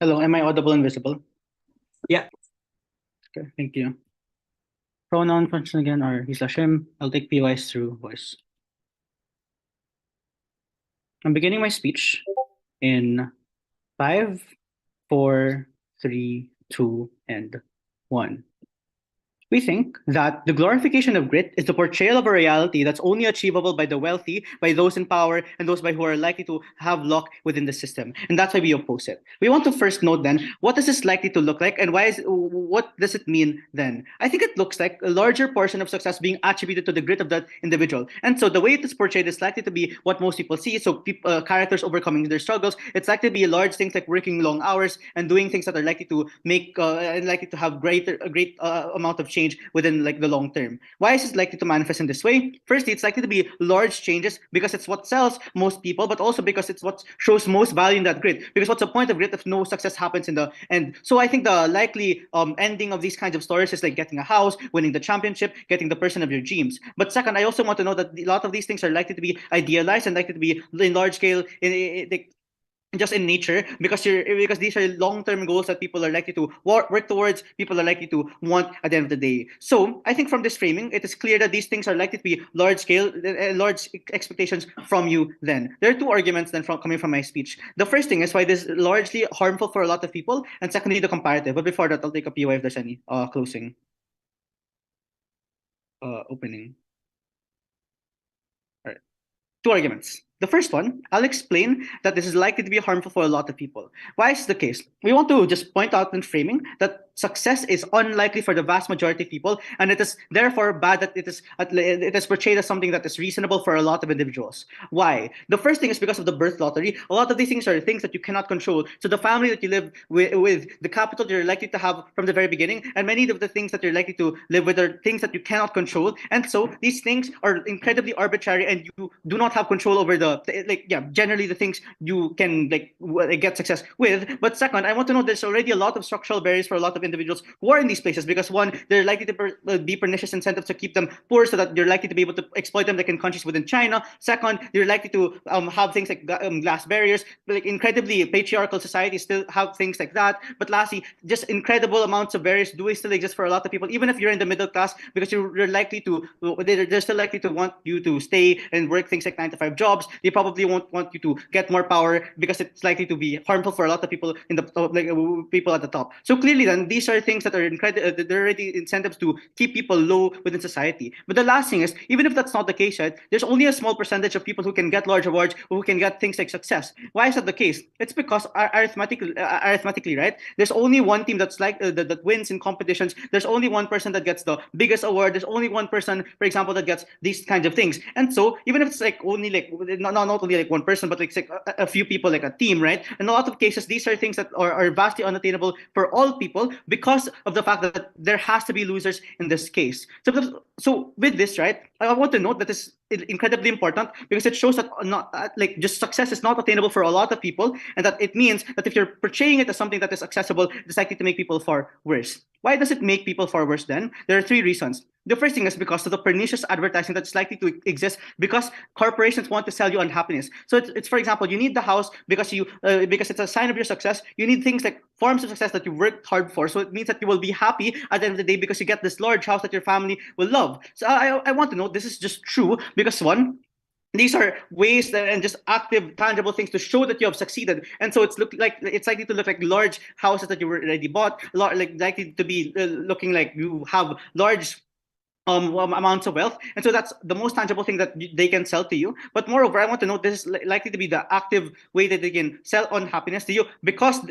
Hello, am I audible and visible? Yeah. Okay, thank you. Pronoun function again are he slash him. I'll take POIs through voice. I'm beginning my speech in 5, 4, 3, 2, and 1. We think that the glorification of grit is the portrayal of a reality that's only achievable by the wealthy, by those in power, and those by who are likely to have luck within the system. And that's why we oppose it. We want to first note then, what is this likely to look like and what does it mean then? I think it looks like a larger portion of success being attributed to the grit of that individual. And so the way it is portrayed is likely to be what most people see. So characters overcoming their struggles. It's likely to be large things like working long hours and doing things that are likely to make likely to have a great amount of change within like the long term. Why is it likely to manifest in this way? Firstly, it's likely to be large changes because it's what sells most people, but also because it's what shows most value in that grid. Because what's the point of grit if no success happens in the end? So I think the likely ending of these kinds of stories is like getting a house, winning the championship, getting the person of your dreams. But second, I also want to know that a lot of these things are likely to be idealized and likely to be in large scale just in nature because these are long-term goals that people are likely to work towards, people are likely to want at the end of the day. So I think from this framing it is clear that these things are likely to be large scale, large expectations from you. Then there are two arguments then coming from my speech. The first thing is why this is largely harmful for a lot of people, and secondly the comparative. But before that, I'll take a POI if there's any closing opening. All right, two arguments. The first one, I'll explain that this is likely to be harmful for a lot of people. Why is the case? We want to just point out in framing that success is unlikely for the vast majority of people, and it is therefore bad that it is portrayed as something that is reasonable for a lot of individuals. Why? The first thing is because of the birth lottery. A lot of these things are things that you cannot control. So the family that you live with the capital you're likely to have from the very beginning, and many of the things that you're likely to live with are things that you cannot control. And so these things are incredibly arbitrary, and you do not have control over generally the things you can get success with. But second, I want to know there's already a lot of structural barriers for a lot of individuals who are in these places because one, there are likely to be pernicious incentives to keep them poor so that you're likely to be able to exploit them like in countries within China. Second, you're likely to have things like glass barriers. Like incredibly patriarchal societies still have things like that. But lastly, just incredible amounts of barriers do still exist for a lot of people, even if you're in the middle class, because you're likely to they're still likely to want you to stay and work things like 9 to 5 jobs. They probably won't want you to get more power because it's likely to be harmful for a lot of people in the people at the top. So clearly, then these are things that are incredible. There are already incentives to keep people low within society. But the last thing is, even if that's not the case, right, there's only a small percentage of people who can get large awards, who can get things like success. Why is that the case? It's because arithmetically, right? There's only one team that wins in competitions. There's only one person that gets the biggest award. There's only one person, for example, that gets these kinds of things. And so even if it's like only like not only like one person, but like a few people, like a team, right? In a lot of cases, these are things that are vastly unattainable for all people because of the fact that there has to be losers in this case. So with this, right, I want to note that this is incredibly important because it shows that not like just success is not attainable for a lot of people, and that it means that if you're portraying it as something that is accessible, it's likely to make people far worse. Why does it make people far worse then? There are three reasons. The first thing is because of the pernicious advertising that's likely to exist because corporations want to sell you unhappiness. So it's for example, you need the house because it's a sign of your success. You need things like forms of success that you worked hard for. So it means that you will be happy at the end of the day because you get this large house that your family will love. So I want to know this is just true because one, these are ways that, and just active, tangible things to show that you have succeeded. And so it's likely to look like large houses that you already bought, like likely to be looking like you have large amounts of wealth, and so that's the most tangible thing that they can sell to you. But moreover, I want to know this is likely to be the active way that they can sell unhappiness to you because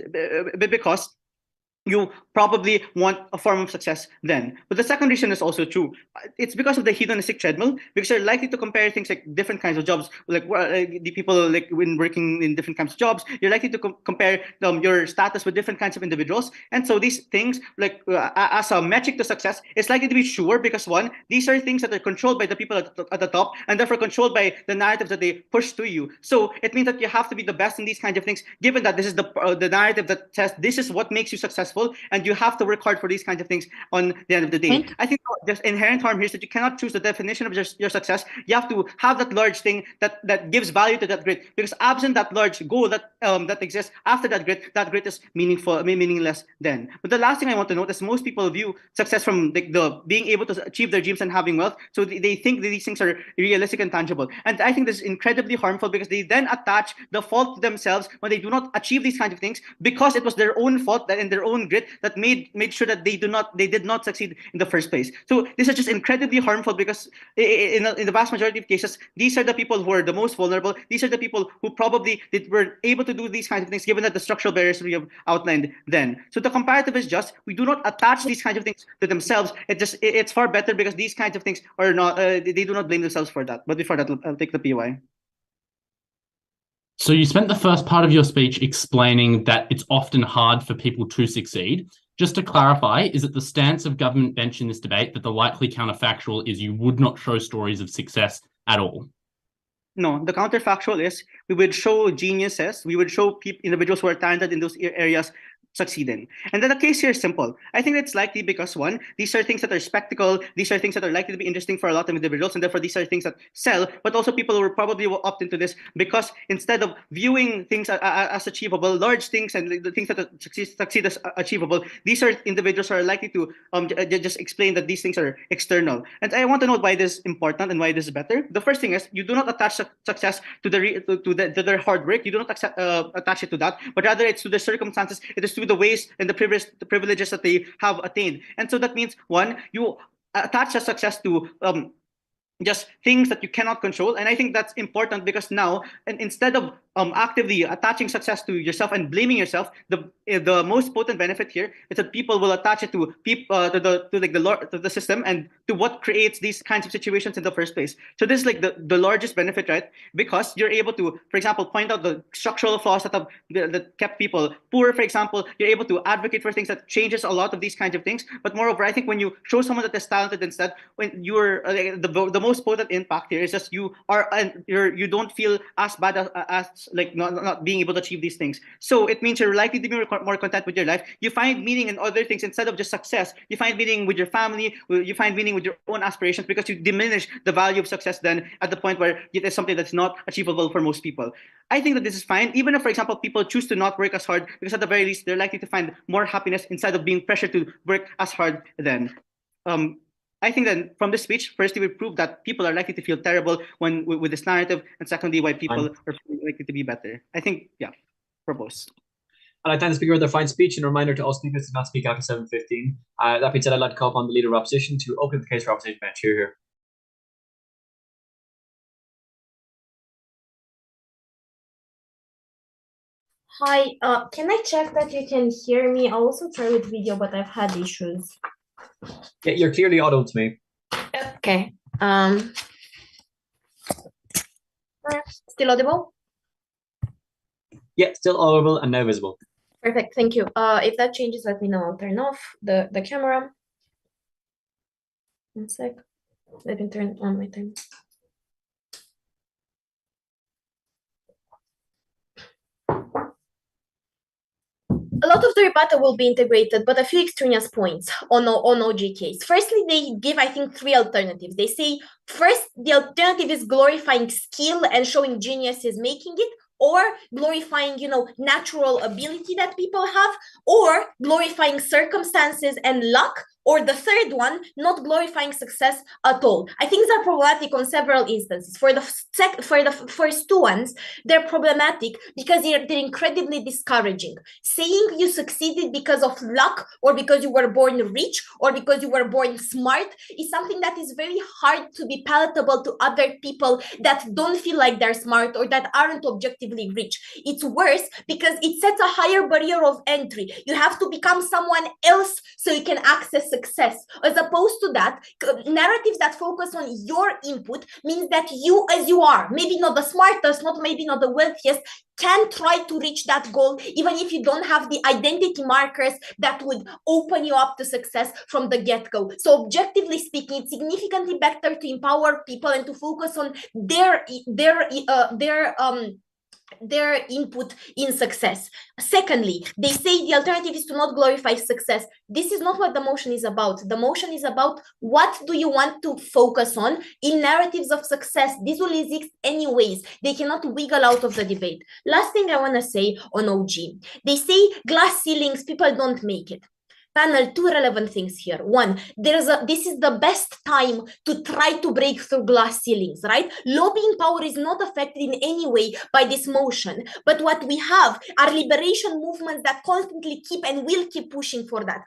you probably want a form of success then. But the second reason is also true. It's because of the hedonistic treadmill, because you're likely to compare things like different kinds of jobs, like the people like when working in different kinds of jobs, you're likely to compare your status with different kinds of individuals. And so these things, like as a metric to success, it's likely to be sure because one, these are things that are controlled by the people at the top and therefore controlled by the narratives that they push to you. So it means that you have to be the best in these kinds of things, given that this is the narrative that says this is what makes you successful successful, and you have to work hard for these kinds of things on the end of the day. I think there's inherent harm here is that you cannot choose the definition of your success. You have to have that large thing that gives value to that grit, because absent that large goal that exists after that grit is meaningless then. But the last thing I want to note is most people view success from the being able to achieve their dreams and having wealth, so they think that these things are realistic and tangible. And I think this is incredibly harmful, because they then attach the fault to themselves when they do not achieve these kinds of things, because it was their own fault and their own grit that made sure that they did not succeed in the first place. So this is just incredibly harmful, because in the vast majority of cases, these are the people who are the most vulnerable. These are the people who probably were able to do these kinds of things, given that the structural barriers we have outlined then. So the comparative is just, we do not attach these kinds of things to themselves. It's far better, because these kinds of things are not, they do not blame themselves for that. But before that, I'll take the PY. So you spent the first part of your speech explaining that it's often hard for people to succeed. Just to clarify, is it the stance of government bench in this debate that the likely counterfactual is you would not show stories of success at all? No, the counterfactual is we would show geniuses, we would show individuals who are talented in those areas succeeding. And then the case here is simple. I think it's likely because, one, these are things that are spectacle, these are things that are likely to be interesting for a lot of individuals, and therefore these are things that sell, but also people will probably opt into this because instead of viewing things as achievable, large things and the things that succeed as achievable, these are individuals who are likely to just explain that these things are external. And I want to note why this is important and why this is better. The first thing is, you do not attach success to their hard work. You do not attach it to that, but rather it's to the circumstances, it is to the ways and the privileges that they have attained. And so that means, one, you attach a success to just things that you cannot control. And I think that's important, because now, and instead of actively attaching success to yourself and blaming yourself, the most potent benefit here is that people will attach it to the system and to what creates these kinds of situations in the first place. So this is like the largest benefit, right? Because you're able to, for example, point out the structural flaws that kept people poor, for example. You're able to advocate for things that changes a lot of these kinds of things. But moreover, I think when you show someone that is talented instead, when you're the most potent impact here is just you don't feel as bad as like not being able to achieve these things. So it means you're likely to be more content with your life. You find meaning in other things instead of just success. You find meaning with your family. You find meaning with your own aspirations, because you diminish the value of success then at the point where it is something that's not achievable for most people. I think that this is fine, even if, for example, people choose to not work as hard, because at the very least they're likely to find more happiness instead of being pressured to work as hard then. I think that from this speech, firstly, we proved that people are likely to feel terrible with this narrative, and secondly, why people are likely to be better. I think, yeah, propose. And I thank the speaker for their fine speech, and a reminder to all speakers to not speak after 7:15. That being said, I'd like to call upon the Leader of Opposition to open the case for opposition bench. Here. Hi, can I check that you can hear me? I also try with video, but I've had issues. Yeah, you're clearly audible to me. Okay. Still audible? Yeah, still audible and now visible. Perfect, thank you. If that changes, let me know. I'll turn off the camera. One sec. Let me turn on my timer. A lot of the rebuttal will be integrated, but a few extraneous points on OG case. Firstly, they give, I think, three alternatives. They say, first, the alternative is glorifying skill and showing genius is making it, or glorifying, natural ability that people have, or glorifying circumstances and luck, or the third one, not glorifying success at all. I think these are problematic on several instances. For the first two ones, they're problematic because they're incredibly discouraging. Saying you succeeded because of luck, or because you were born rich, or because you were born smart is something that is very hard to be palatable to other people that don't feel like they're smart or that aren't objectively rich. It's worse because it sets a higher barrier of entry. You have to become someone else so you can access success. As opposed to that, narratives that focus on your input means that you as you are, maybe not the smartest, maybe not the wealthiest, can try to reach that goal, even if you don't have the identity markers that would open you up to success from the get-go. So objectively speaking, it's significantly better to empower people and to focus on their their input in success. Secondly, they say the alternative is to not glorify success. This is not what the motion is about. The motion is about what do you want to focus on in narratives of success. This will exist anyways. They cannot wiggle out of the debate. Last thing I want to say on OG. They say glass ceilings, people don't make it. Panel, two relevant things here. One, this is the best time to try to break through glass ceilings, right? Lobbying power is not affected in any way by this motion. But what we have are liberation movements that constantly keep and will keep pushing for that.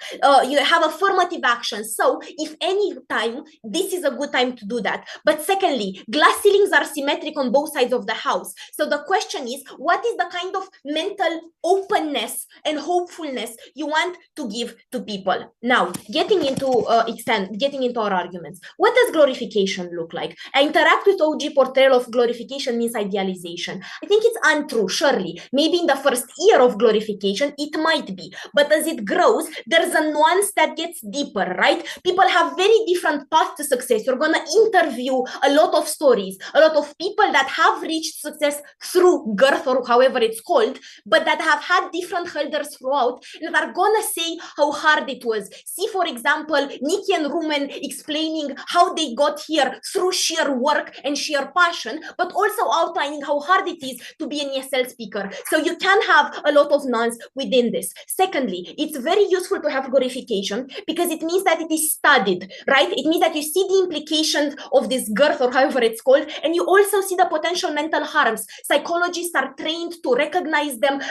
You have affirmative action. So if any time, this is a good time to do that. But secondly, glass ceilings are symmetric on both sides of the house. So the question is, what is the kind of mental openness and hopefulness you want to give to people? Now, getting into our arguments. What does glorification look like? I interact with OG portrayal of glorification means idealization. I think it's untrue, surely. Maybe in the first year of glorification, it might be. But as it grows, there's a nuance that gets deeper, right? People have very different paths to success. You're going to interview a lot of stories, a lot of people that have reached success through girth or however it's called, but that have had different holders throughout and that are going to say how hard it was. See, for example, Nikki and Rumen explaining how they got here through sheer work and sheer passion, but also outlining how hard it is to be an ESL speaker. So you can have a lot of nuance within this. Secondly, it's very useful to have glorification because it means that it is studied, right? It means that you see the implications of this girth or however it's called, and you also see the potential mental harms. Psychologists are trained to recognize them.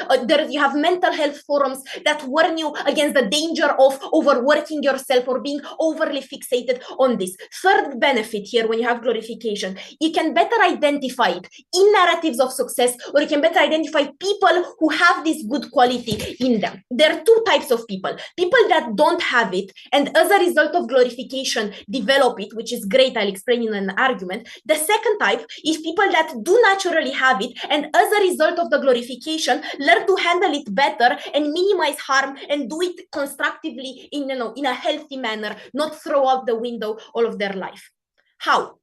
You have mental health forums that warn you against the danger of overworking yourself or being overly fixated on this. Third benefit here when you have glorification, you can better identify it in narratives of success, or you can better identify people who have this good quality in them. There are two types of people that don't have it, and as a result of glorification develop it, which is great. I'll explain in an argument. The second type is people that do naturally have it, and as a result of the glorification learn to handle it better and minimize harm and do it constructively in a healthy manner, not throw out the window all of their life. How?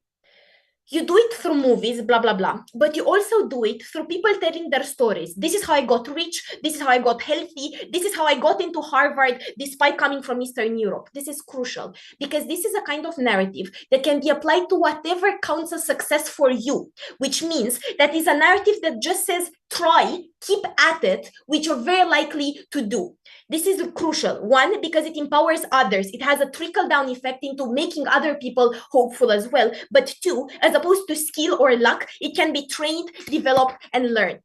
You do it through movies, blah, blah, blah, but you also do it through people telling their stories. This is how I got rich. This is how I got healthy. This is how I got into Harvard despite coming from Eastern Europe. This is crucial because this is a kind of narrative that can be applied to whatever counts as success for you, which means that is a narrative that just says, try, keep at it, which you're very likely to do. This is crucial. One, because it empowers others. It has a trickle-down effect into making other people hopeful as well. But two, as opposed to skill or luck, it can be trained, developed, and learned.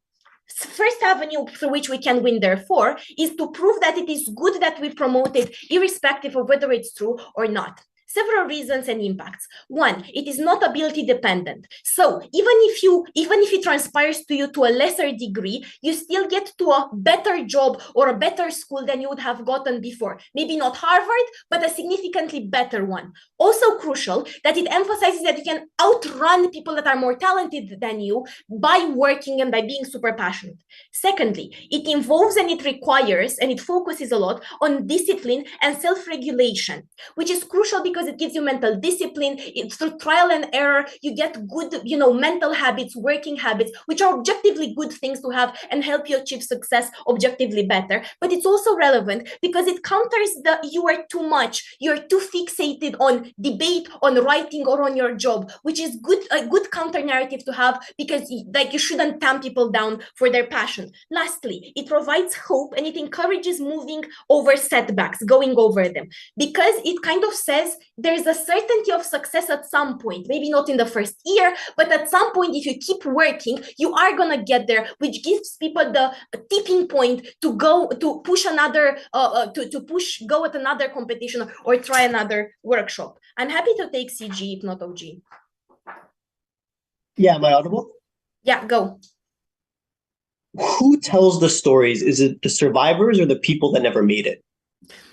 First avenue through which we can win, therefore, is to prove that it is good that we promote it, irrespective of whether it's true or not. Several reasons and impacts. One, it is not ability dependent. So even if it transpires to you to a lesser degree, you still get to a better job or a better school than you would have gotten before. Maybe not Harvard, but a significantly better one. Also crucial that it emphasizes that you can outrun people that are more talented than you by working and by being super passionate. Secondly, it involves and it requires and it focuses a lot on discipline and self-regulation, which is crucial because it gives you mental discipline. It's through trial and error, you get good, mental habits, working habits, which are objectively good things to have and help you achieve success objectively better. But it's also relevant because it counters the you are too much, you're too fixated on debate, on writing, or on your job, which is a good counter narrative to have because you shouldn't tamp people down for their passion. Lastly, it provides hope and it encourages moving over setbacks, going over them, because it kind of says there's a certainty of success at some point, maybe not in the first year, but at some point, if you keep working, you are going to get there, which gives people the tipping point to go to push another, go at another competition or try another workshop. I'm happy to take CG, if not OG. Yeah, am I audible? Yeah, go. Who tells the stories? Is it the survivors or the people that never made it?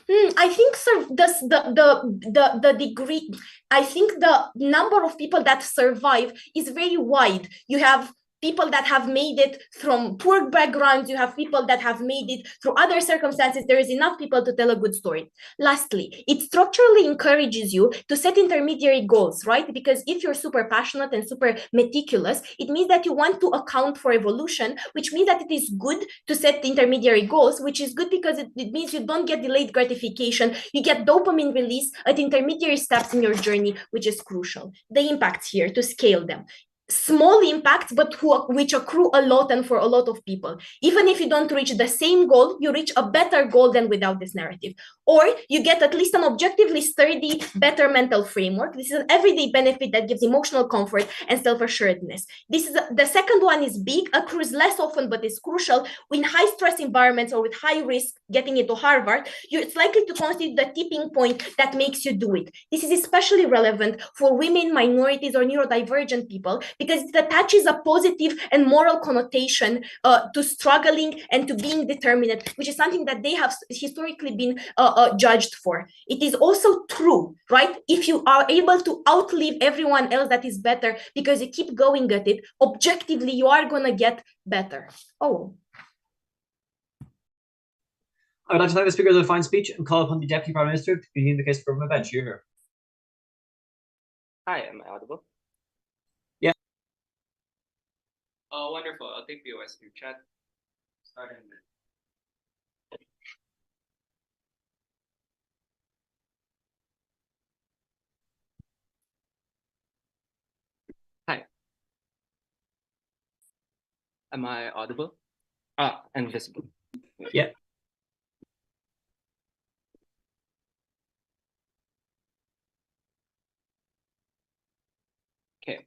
I think the degree, I think the number of people that survive is very wide. You have people that have made it from poor backgrounds, you have people that have made it through other circumstances. There is enough people to tell a good story. Lastly, it structurally encourages you to set intermediary goals, right? Because if you're super passionate and super meticulous, it means that you want to account for evolution, which means that it is good to set intermediary goals, which is good because it means you don't get delayed gratification. You get dopamine release at intermediary steps in your journey, which is crucial. The impacts here, to scale them. Small impacts, but which accrue a lot and for a lot of people. Even if you don't reach the same goal, you reach a better goal than without this narrative. Or you get at least an objectively sturdy, better mental framework. This is an everyday benefit that gives emotional comfort and self-assuredness. This is the second one is big, accrues less often, but is crucial. In high stress environments or with high risk getting into Harvard, it's likely to constitute the tipping point that makes you do it. This is especially relevant for women, minorities, or neurodivergent people, because it attaches a positive and moral connotation to struggling and to being determined, which is something that they have historically been judged for. It is also true, right? If you are able to outlive everyone else that is better because you keep going at it, objectively, you are going to get better. Oh. I would like to thank the speaker for the fine speech and call upon the Deputy Prime Minister to begin the case from the bench. You're here. Hi, am I audible? Yeah. Oh, wonderful. I'll take POS through chat. Starting with. Hi. Am I audible? And visible. Yeah. Okay.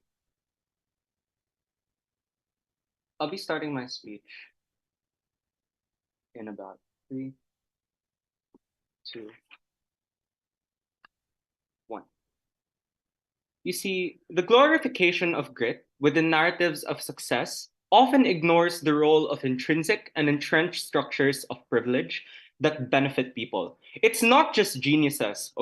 I'll be starting my speech in about 3, 2, 1. You see, the glorification of grit within narratives of success often ignores the role of intrinsic and entrenched structures of privilege that benefit people. It's not just geniuses,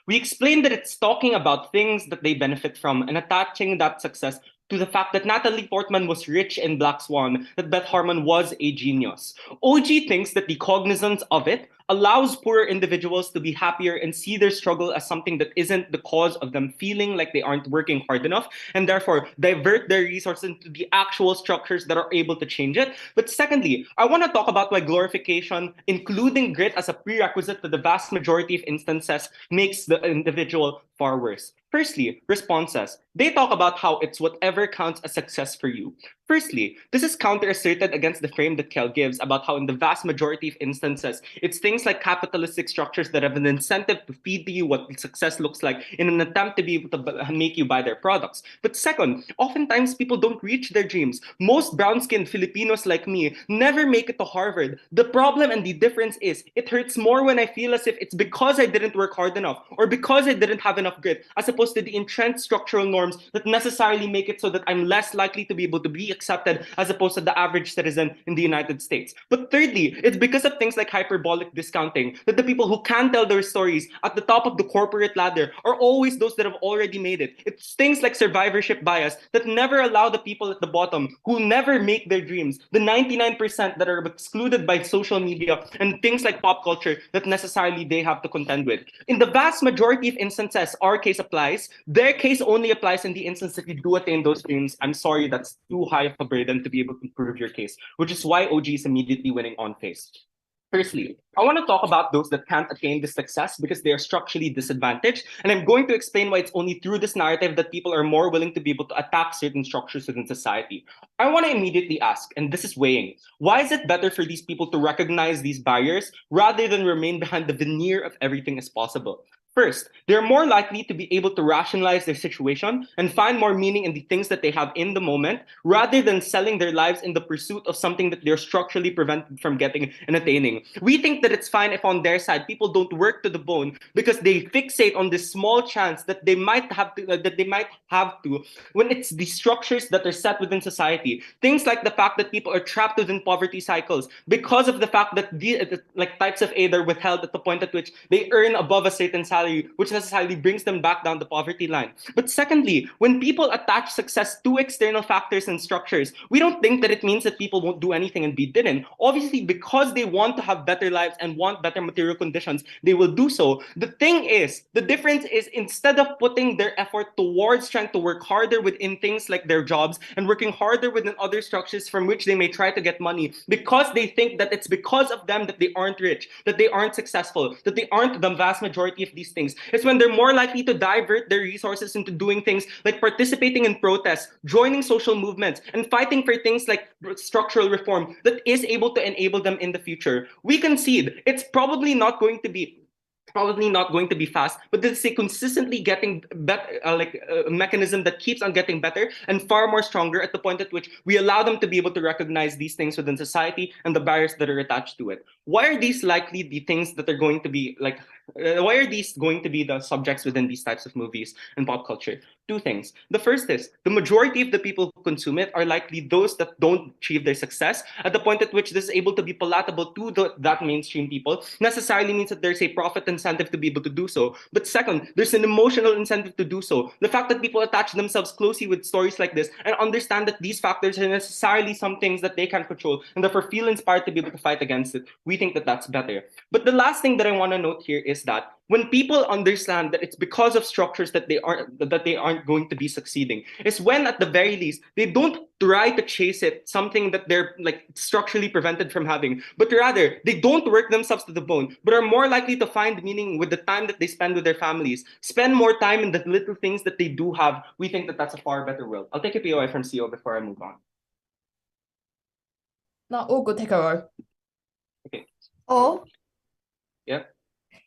We explain that it's talking about things that they benefit from and attaching that success to the fact that Natalie Portman was rich in Black Swan, that Beth Harmon was a genius. OG thinks that the cognizance of it allows poorer individuals to be happier and see their struggle as something that isn't the cause of them feeling like they aren't working hard enough, and therefore divert their resources into the actual structures that are able to change it. But secondly, I want to talk about why glorification, including grit as a prerequisite to the vast majority of instances, makes the individual far worse. Firstly, responses. They talk about how it's whatever counts as success for you. Firstly, this is counter-asserted against the frame that Kiel gives about how in the vast majority of instances, it's things like capitalistic structures that have an incentive to feed you what success looks like in an attempt to be able to make you buy their products. But second, oftentimes people don't reach their dreams. Most brown-skinned Filipinos like me never make it to Harvard. The problem and the difference is it hurts more when I feel as if it's because I didn't work hard enough or because I didn't have enough grit, as opposed to the entrenched structural norms that necessarily make it so that I'm less likely to be able to be accepted as opposed to the average citizen in the United States. But thirdly, it's because of things like hyperbolic discounting that the people who can tell their stories at the top of the corporate ladder are always those that have already made it. It's things like survivorship bias that never allow the people at the bottom who never make their dreams, the 99% that are excluded by social media and things like pop culture that necessarily they have to contend with. In the vast majority of instances, our case applies. Their case only applies in the instance that you do attain those dreams. I'm sorry, that's too high of a burden to be able to prove your case, which is why OG is immediately winning on face. Firstly, I want to talk about those that can't attain this success because they are structurally disadvantaged, and I'm going to explain why it's only through this narrative that people are more willing to be able to attack certain structures within society. I want to immediately ask, and this is weighing, why is it better for these people to recognize these barriers rather than remain behind the veneer of everything is possible? First, they're more likely to be able to rationalize their situation and find more meaning in the things that they have in the moment, rather than selling their lives in the pursuit of something that they're structurally prevented from getting and attaining. We think that it's fine if on their side people don't work to the bone because they fixate on this small chance that they might have to, when it's the structures that are set within society. Things like the fact that people are trapped within poverty cycles because of the fact that the types of aid are withheld at the point at which they earn above a certain salary necessarily brings them back down the poverty line. But secondly, when people attach success to external factors and structures, we don't think that it means that people won't do anything and be didn't. Obviously, because they want to have better lives and want better material conditions, they will do so. The difference is, instead of putting their effort towards trying to work harder within things like their jobs and working harder within other structures from which they may try to get money, because they think that it's because of them that they aren't rich, that they aren't successful, that they aren't the vast majority of these things, it's when they're more likely to divert their resources into doing things like participating in protests, joining social movements, and fighting for things like structural reform that is able to enable them in the future. We concede it's probably not going to be fast, but this is a consistently getting better, mechanism that keeps on getting better and far more stronger at the point at which we allow them to be able to recognize these things within society and the barriers that are attached to it. Why are these likely the things that are going to be why are these going to be the subjects within these types of movies and pop culture? Two things. The first is the majority of the people who consume it are likely those that don't achieve their success at the point at which this is able to be palatable to that mainstream people. Necessarily means that there's a profit incentive to be able to do so. But second, there's an emotional incentive to do so. The fact that people attach themselves closely with stories like this and understand that these factors are necessarily some things that they can control and therefore feel inspired to be able to fight against it. We think that that's better. But the last thing that I want to note here is that when people understand that it's because of structures that they aren't going to be succeeding, is when at the very least they don't try to chase it, something that they're structurally prevented from having, but rather they don't work themselves to the bone, but are more likely to find meaning with the time that they spend with their families, spend more time in the little things that they do have. We think that that's a far better world. I'll take a POI from CO before I move on. No, all good, take a row. Okay. Oh. Yep.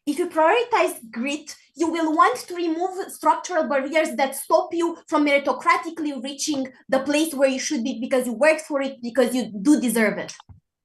If you prioritize grit, you will want to remove structural barriers that stop you from meritocratically reaching the place where you should be because you worked for it, because you do deserve it.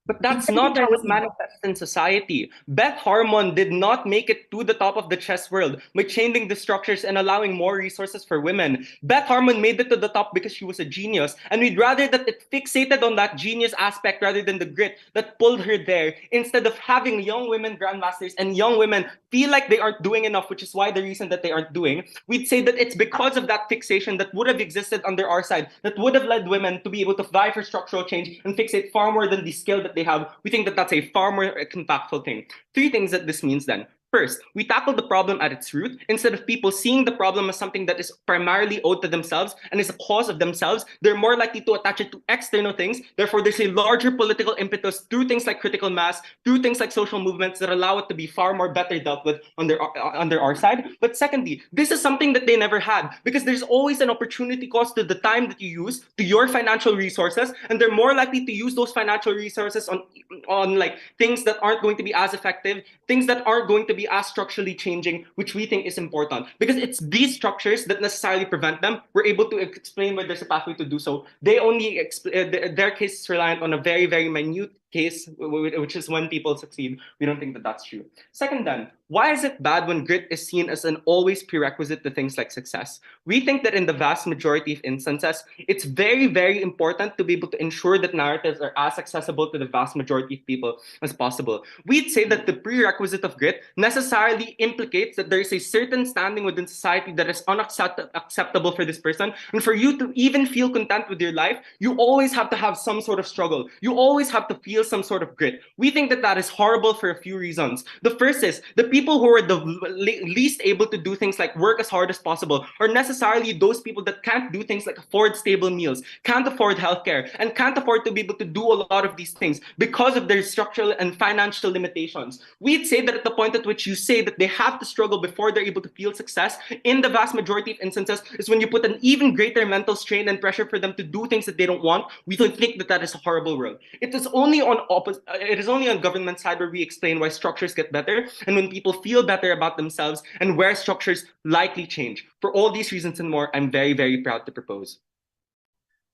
But that's not how it manifests in society. Beth Harmon did not make it to the top of the chess world by changing the structures and allowing more resources for women. Beth Harmon made it to the top because she was a genius, and we'd rather that it fixated on that genius aspect rather than the grit that pulled her there, instead of having young women grandmasters and young women feel like they aren't doing enough, which is why the reason that they aren't doing. We'd say that it's because of that fixation that would have existed under our side, that would have led women to be able to vie for structural change and fixate far more than the skill that they have. We think that that's a far more impactful thing. Three things that this means then. First, we tackle the problem at its root. Instead of people seeing the problem as something that is primarily owed to themselves and is a cause of themselves, they're more likely to attach it to external things. Therefore, there's a larger political impetus through things like critical mass, through things like social movements that allow it to be far more better dealt with under our side. But secondly, this is something that they never had, because there's always an opportunity cost to the time that you use, to your financial resources, and they're more likely to use those financial resources on things that aren't going to be as effective, things that aren't going to be as structurally changing, which we think is important, because it's these structures that necessarily prevent them. We're able to explain why there's a pathway to do so. They only their case is reliant on a very, very minute case, which is when people succeed. We don't think that that's true. Second then, why is it bad when grit is seen as an always prerequisite to things like success? We think that in the vast majority of instances, it's very, very important to be able to ensure that narratives are as accessible to the vast majority of people as possible. We'd say that the prerequisite of grit necessarily implicates that there is a certain standing within society that is unacceptable for this person. And for you to even feel content with your life, you always have to have some sort of struggle. You always have to feel some sort of grit. We think that that is horrible for a few reasons. The first is the people who are the least able to do things like work as hard as possible are necessarily those people that can't do things like afford stable meals, can't afford healthcare, and can't afford to be able to do a lot of these things because of their structural and financial limitations. We'd say that at the point at which you say that they have to struggle before they're able to feel success, in the vast majority of instances, is when you put an even greater mental strain and pressure for them to do things that they don't want. We don't think that that is a horrible world. It is only on government side where we explain why structures get better and when people feel better about themselves and where structures likely change. For all these reasons and more, I'm very, very proud to propose.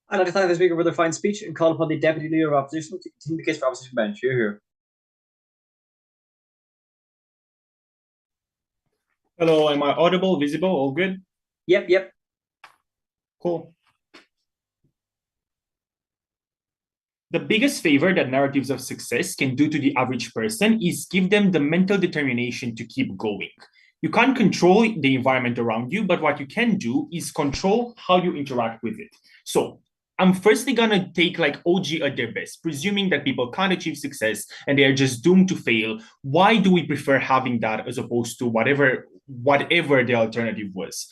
I'd like to thank the speaker for their fine speech and call upon the Deputy Leader of Opposition to continue the case for Opposition bench. Here. Hello, am I audible, visible, all good? Yep. Cool. The biggest favor that narratives of success can do to the average person is give them the mental determination to keep going. You can't control the environment around you, but what you can do is control how you interact with it. So I'm firstly gonna take like OG at their best, presuming that people can't achieve success and they are just doomed to fail. Why do we prefer having that as opposed to whatever the alternative was?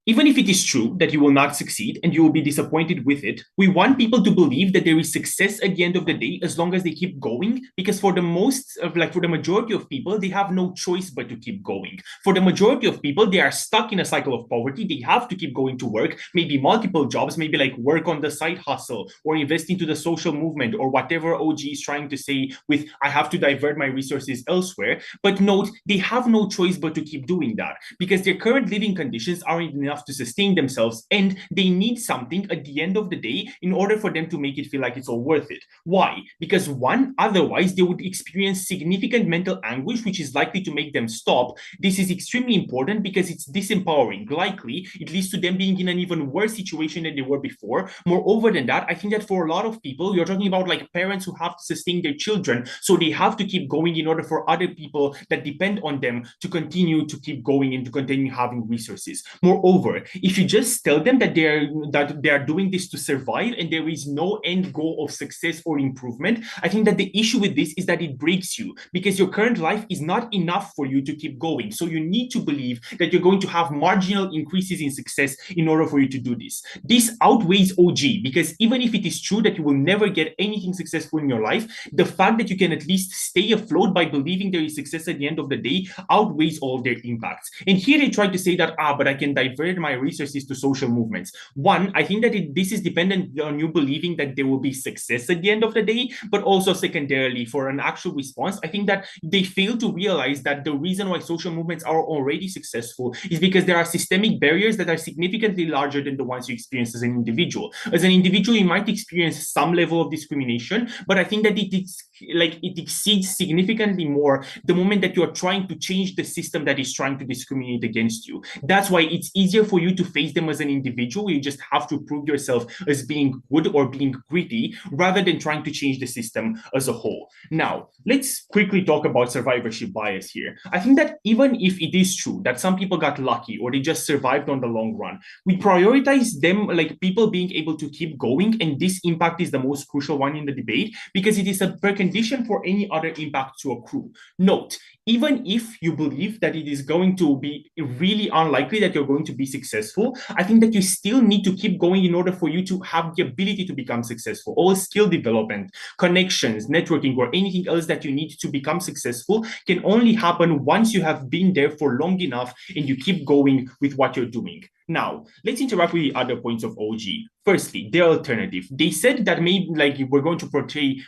Even if it is true that you will not succeed and you will be disappointed with it, we want people to believe that there is success at the end of the day as long as they keep going, because for the majority of people, they have no choice but to keep going. For the majority of people, they are stuck in a cycle of poverty. They have to keep going to work, maybe multiple jobs, maybe like work on the side hustle or invest into the social movement or whatever OG is trying to say with, I have to divert my resources elsewhere. But note, they have no choice but to keep doing that because their current living conditions aren't enough to sustain themselves, and they need something at the end of the day in order for them to make it feel like it's all worth it. Why? Because one, otherwise they would experience significant mental anguish, which is likely to make them stop. This is extremely important because it's disempowering. Likely, it leads to them being in an even worse situation than they were before. Moreover than that, I think that for a lot of people, you're talking about like parents who have to sustain their children, so they have to keep going in order for other people that depend on them to continue to keep going and to continue having resources. Moreover, if you just tell them that they are doing this to survive and there is no end goal of success or improvement, I think that the issue with this is that it breaks you because your current life is not enough for you to keep going. So you need to believe that you're going to have marginal increases in success in order for you to do this. This outweighs OG because even if it is true that you will never get anything successful in your life, the fact that you can at least stay afloat by believing there is success at the end of the day outweighs all of their impacts. And here they try to say that, but I can divert my resources to social movements. One, I think that this is dependent on you believing that there will be success at the end of the day, but also secondarily, for an actual response, I think that they fail to realize that the reason why social movements are already successful is because there are systemic barriers that are significantly larger than the ones you experience as an individual. As an individual, you might experience some level of discrimination, but I think that it exceeds significantly more the moment that you are trying to change the system that is trying to discriminate against you. That's why it's easier for you to face them as an individual. You just have to prove yourself as being good or being gritty rather than trying to change the system as a whole. Now, let's quickly talk about survivorship bias here. I think that even if it is true that some people got lucky or they just survived on the long run, we prioritize them like people being able to keep going, and this impact is the most crucial one in the debate because it is a precondition for any other impact to accrue. Note, even if you believe that it is going to be really unlikely that you're going to be successful, I think that you still need to keep going in order for you to have the ability to become successful. All skill development, connections, networking, or anything else that you need to become successful can only happen once you have been there for long enough and you keep going with what you're doing. Now, let's interact with the other points of OG. Firstly, the alternative. They said that maybe like we're going to portray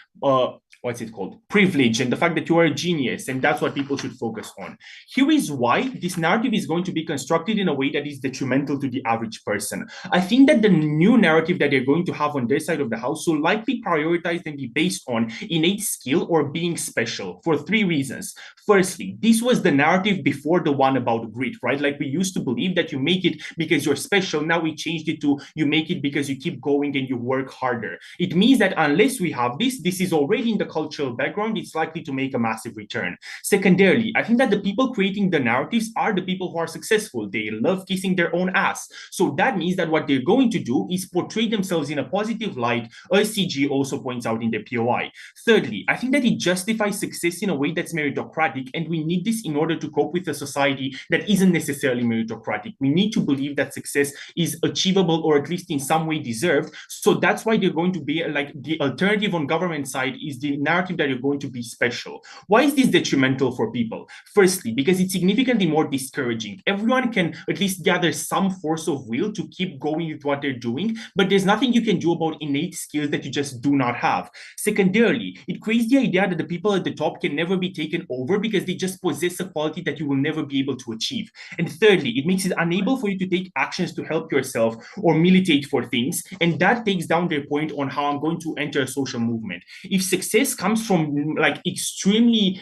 privilege and the fact that you are a genius, and that's what people should focus on. Here is why this narrative is going to be constructed in a way that is detrimental to the average person. I think that the new narrative that they're going to have on their side of the house will likely prioritize and be based on innate skill or being special for three reasons. Firstly, this was the narrative before the one about grit, right? Like we used to believe that you make it because you're special. Now we changed it to you make it because you keep going and you work harder. It means that unless we have this is already in the cultural background, it's likely to make a massive return. Secondarily, I think that the people creating the narratives are the people who are successful. They love kissing their own ass. So that means that what they're going to do is portray themselves in a positive light, as CG also points out in their POI. Thirdly, I think that it justifies success in a way that's meritocratic, and we need this in order to cope with a society that isn't necessarily meritocratic. We need to believe that success is achievable or at least in some way deserved. So that's why they're going to be like the alternative on government side is the narrative that you're going to be special. Why is this detrimental for people? Firstly, because it's significantly more discouraging. Everyone can at least gather some force of will to keep going with what they're doing, but there's nothing you can do about innate skills that you just do not have. Secondarily, it creates the idea that the people at the top can never be taken over because they just possess a quality that you will never be able to achieve. And thirdly, it makes it unable for you to take actions to help yourself or militate for things, and that takes down their point on how I'm going to enter a social movement. If success comes from like extremely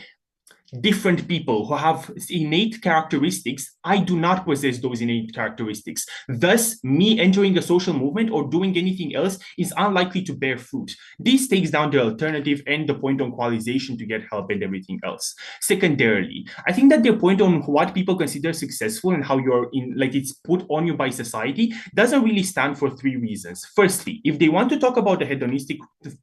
different people who have innate characteristics. I do not possess those innate characteristics. Thus, me entering a social movement or doing anything else is unlikely to bear fruit. This takes down the alternative and the point on qualization to get help and everything else. Secondarily, I think that the point on what people consider successful and how you're in, like it's put on you by society, doesn't really stand for three reasons. Firstly, if they want to talk about the hedonistic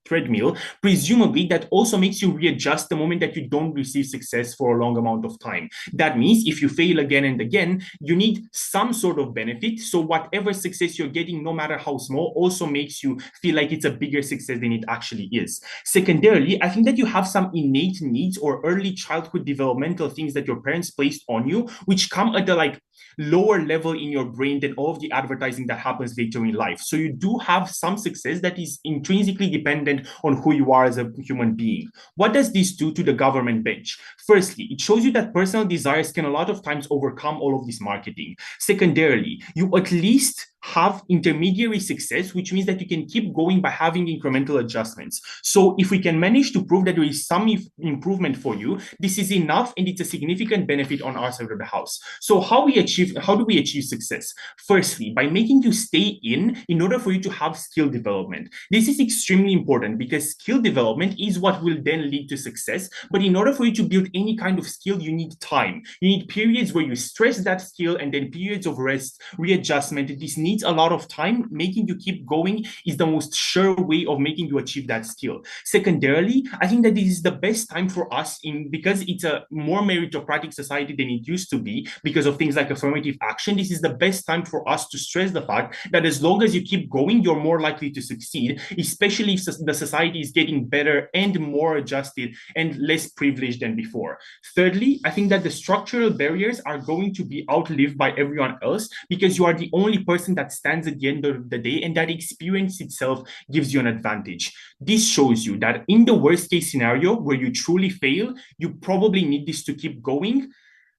treadmill, presumably that also makes you readjust the moment that you don't receive success for a long amount of time. That means if you fail again and again, you need some sort of benefit. So whatever success you're getting, no matter how small, also makes you feel like it's a bigger success than it actually is. Secondarily, I think that you have some innate needs or early childhood developmental things that your parents placed on you, which come at the like lower level in your brain than all of the advertising that happens later in life. So you do have some success that is intrinsically dependent on who you are as a human being. What does this do to the government bench? Firstly, it shows you that personal desires can a lot of times overcome all of this marketing. Secondarily, you at least have intermediary success, which means that you can keep going by having incremental adjustments. So if we can manage to prove that there is some improvement for you, this is enough and it's a significant benefit on our side of the house. So how do we achieve success? Firstly, by making you stay in order for you to have skill development. This is extremely important because skill development is what will then lead to success. But in order for you to build any kind of skill, you need time. You need periods where you stress that skill and then periods of rest, readjustment. This needs a lot of time. Making you keep going is the most sure way of making you achieve that skill. Secondarily, I think that this is the best time for us because it's a more meritocratic society than it used to be because of things like affirmative action. This is the best time for us to stress the fact that as long as you keep going, you're more likely to succeed, especially if the society is getting better and more adjusted and less privileged than before. Thirdly, I think that the structural barriers are going to be outlived by everyone else because you are the only person that stands at the end of the day, and that experience itself gives you an advantage. This shows you that in the worst case scenario where you truly fail, you probably need this to keep going.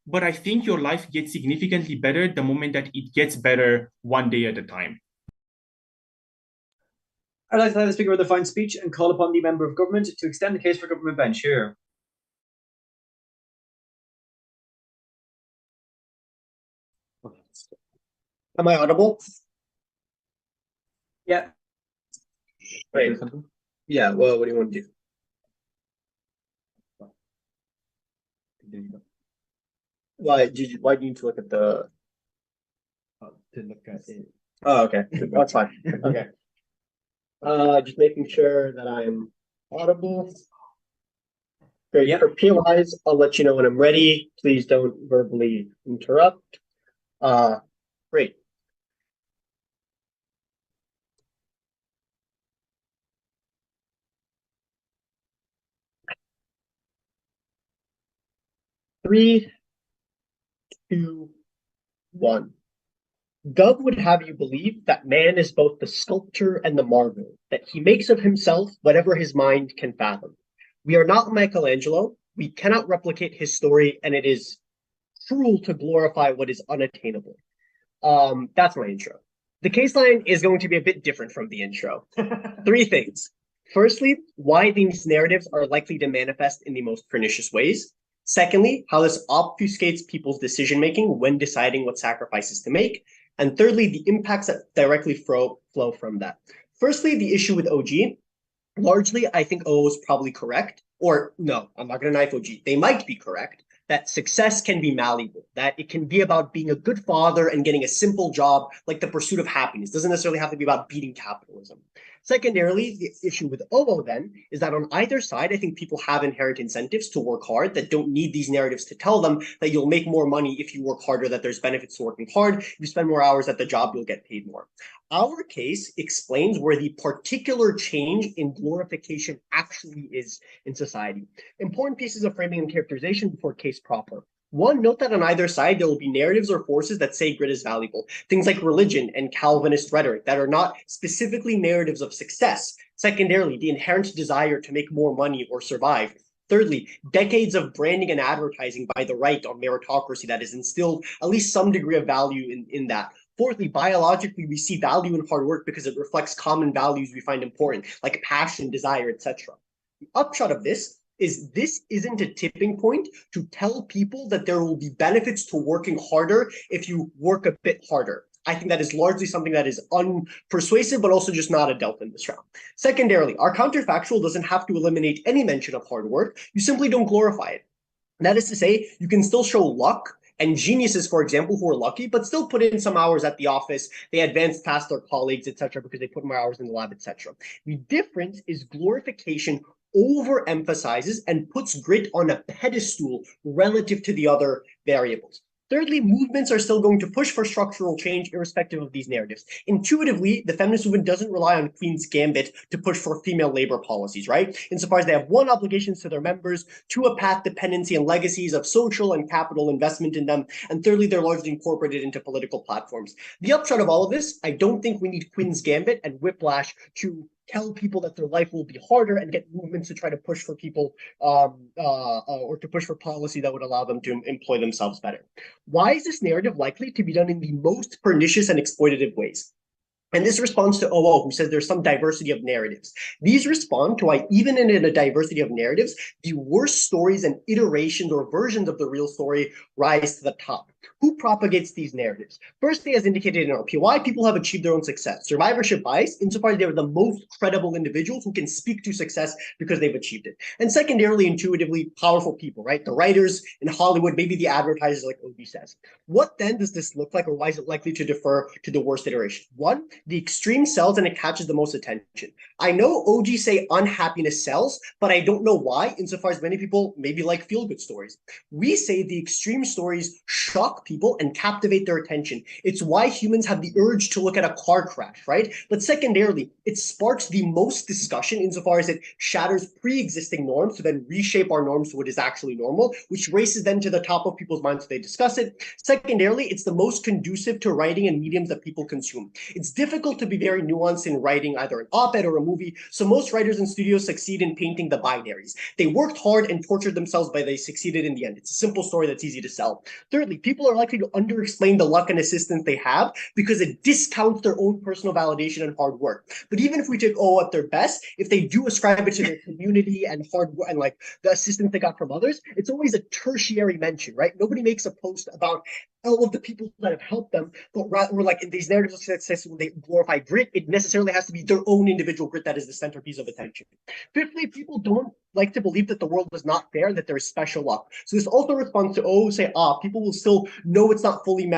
But I think your life gets significantly better the moment that it gets better one day at a time. I'd like to let the Speaker of the fine speech and call upon the Member of Government to extend the case for government bench here. Am I audible? Yeah. Right. Yeah, well, what do you want to do? Why do you need to look at the To look at it. Oh, okay. That's fine. Okay. Just making sure that I'm audible. Great. Yep. For POIs, I'll let you know when I'm ready. Please don't verbally interrupt. Great. Three, two, one. Gov would have you believe that man is both the sculptor and the marvel, that he makes of himself whatever his mind can fathom. We are not Michelangelo. We cannot replicate his story, and it is cruel to glorify what is unattainable. That's my intro. The case line is going to be a bit different from the intro. Three things. Firstly, why these narratives are likely to manifest in the most pernicious ways. Secondly, how this obfuscates people's decision-making when deciding what sacrifices to make. And thirdly, the impacts that directly flow from that. Firstly, the issue with OG. Largely, I think O is probably correct. Or no, I'm not going to knife OG. They might be correct. That success can be malleable, that it can be about being a good father and getting a simple job, like the pursuit of happiness. It doesn't necessarily have to be about beating capitalism. Secondarily, the issue with OO then is that on either side, I think people have inherent incentives to work hard that don't need these narratives to tell them that you'll make more money if you work harder, that there's benefits to working hard. If you spend more hours at the job, you'll get paid more. Our case explains where the particular change in glorification actually is in society. Important pieces of framing and characterization before case proper. One, note that on either side, there will be narratives or forces that say grit is valuable. Things like religion and Calvinist rhetoric that are not specifically narratives of success. Secondarily, the inherent desire to make more money or survive. Thirdly, decades of branding and advertising by the right on meritocracy that has instilled at least some degree of value in that. Fourthly, biologically, we see value in hard work because it reflects common values we find important, like passion, desire, etc. The upshot of this is this isn't a tipping point to tell people that there will be benefits to working harder if you work a bit harder. I think that is largely something that is unpersuasive, but also just not a delta in this round. Secondarily, our counterfactual doesn't have to eliminate any mention of hard work. You simply don't glorify it. That is to say, you can still show luck and geniuses, for example, who are lucky, but still put in some hours at the office. They advance past their colleagues, etc., because they put more hours in the lab, etc. The difference is glorification overemphasizes and puts grit on a pedestal relative to the other variables. Thirdly, movements are still going to push for structural change irrespective of these narratives. Intuitively, the feminist movement doesn't rely on Queen's Gambit to push for female labor policies, right? Insofar as they have one, obligations to their members, two, a path, dependency, and legacies of social and capital investment in them, and thirdly, they're largely incorporated into political platforms. The upshot of all of this, I don't think we need Queen's Gambit and Whiplash to tell people that their life will be harder and get movements to try to push for people or to push for policy that would allow them to employ themselves better. Why is this narrative likely to be done in the most pernicious and exploitative ways? And this responds to OO, who says there's some diversity of narratives. These respond to why, even in a diversity of narratives, the worst stories and iterations or versions of the real story rise to the top. Who propagates these narratives? Firstly, as indicated in our POI, people have achieved their own success. Survivorship bias, insofar as they are the most credible individuals who can speak to success because they've achieved it. And secondarily, intuitively, powerful people, right? The writers in Hollywood, maybe the advertisers, like Obi says. What then does this look like, or why is it likely to defer to the worst iteration? One, the extreme sells and it catches the most attention. I know OG say unhappiness sells, but I don't know why, insofar as many people maybe like feel-good stories. We say the extreme stories shock people and captivate their attention. It's why humans have the urge to look at a car crash, right? But secondarily, it sparks the most discussion insofar as it shatters pre-existing norms to then reshape our norms to what is actually normal, which races them to the top of people's minds so they discuss it. Secondarily, it's the most conducive to writing and mediums that people consume. It's difficult to be very nuanced in writing either an op-ed or a movie, so most writers and studios succeed in painting the binaries. They worked hard and tortured themselves, but they succeeded in the end. It's a simple story that's easy to sell. Thirdly, people are likely to underexplain the luck and assistance they have because it discounts their own personal validation and hard work. But even if we take O at their best, if they do ascribe it to their community and hard work and like the assistance they got from others, it's always a tertiary mention, right? Nobody makes a post about all of the people that have helped them, but rather, like in these narratives of success, when they glorify grit, it necessarily has to be their own individual grit that is the centerpiece of attention. Fifthly, people don't like to believe that the world is not fair and that there is special luck. So this also responds to, say, people will still know it's not fully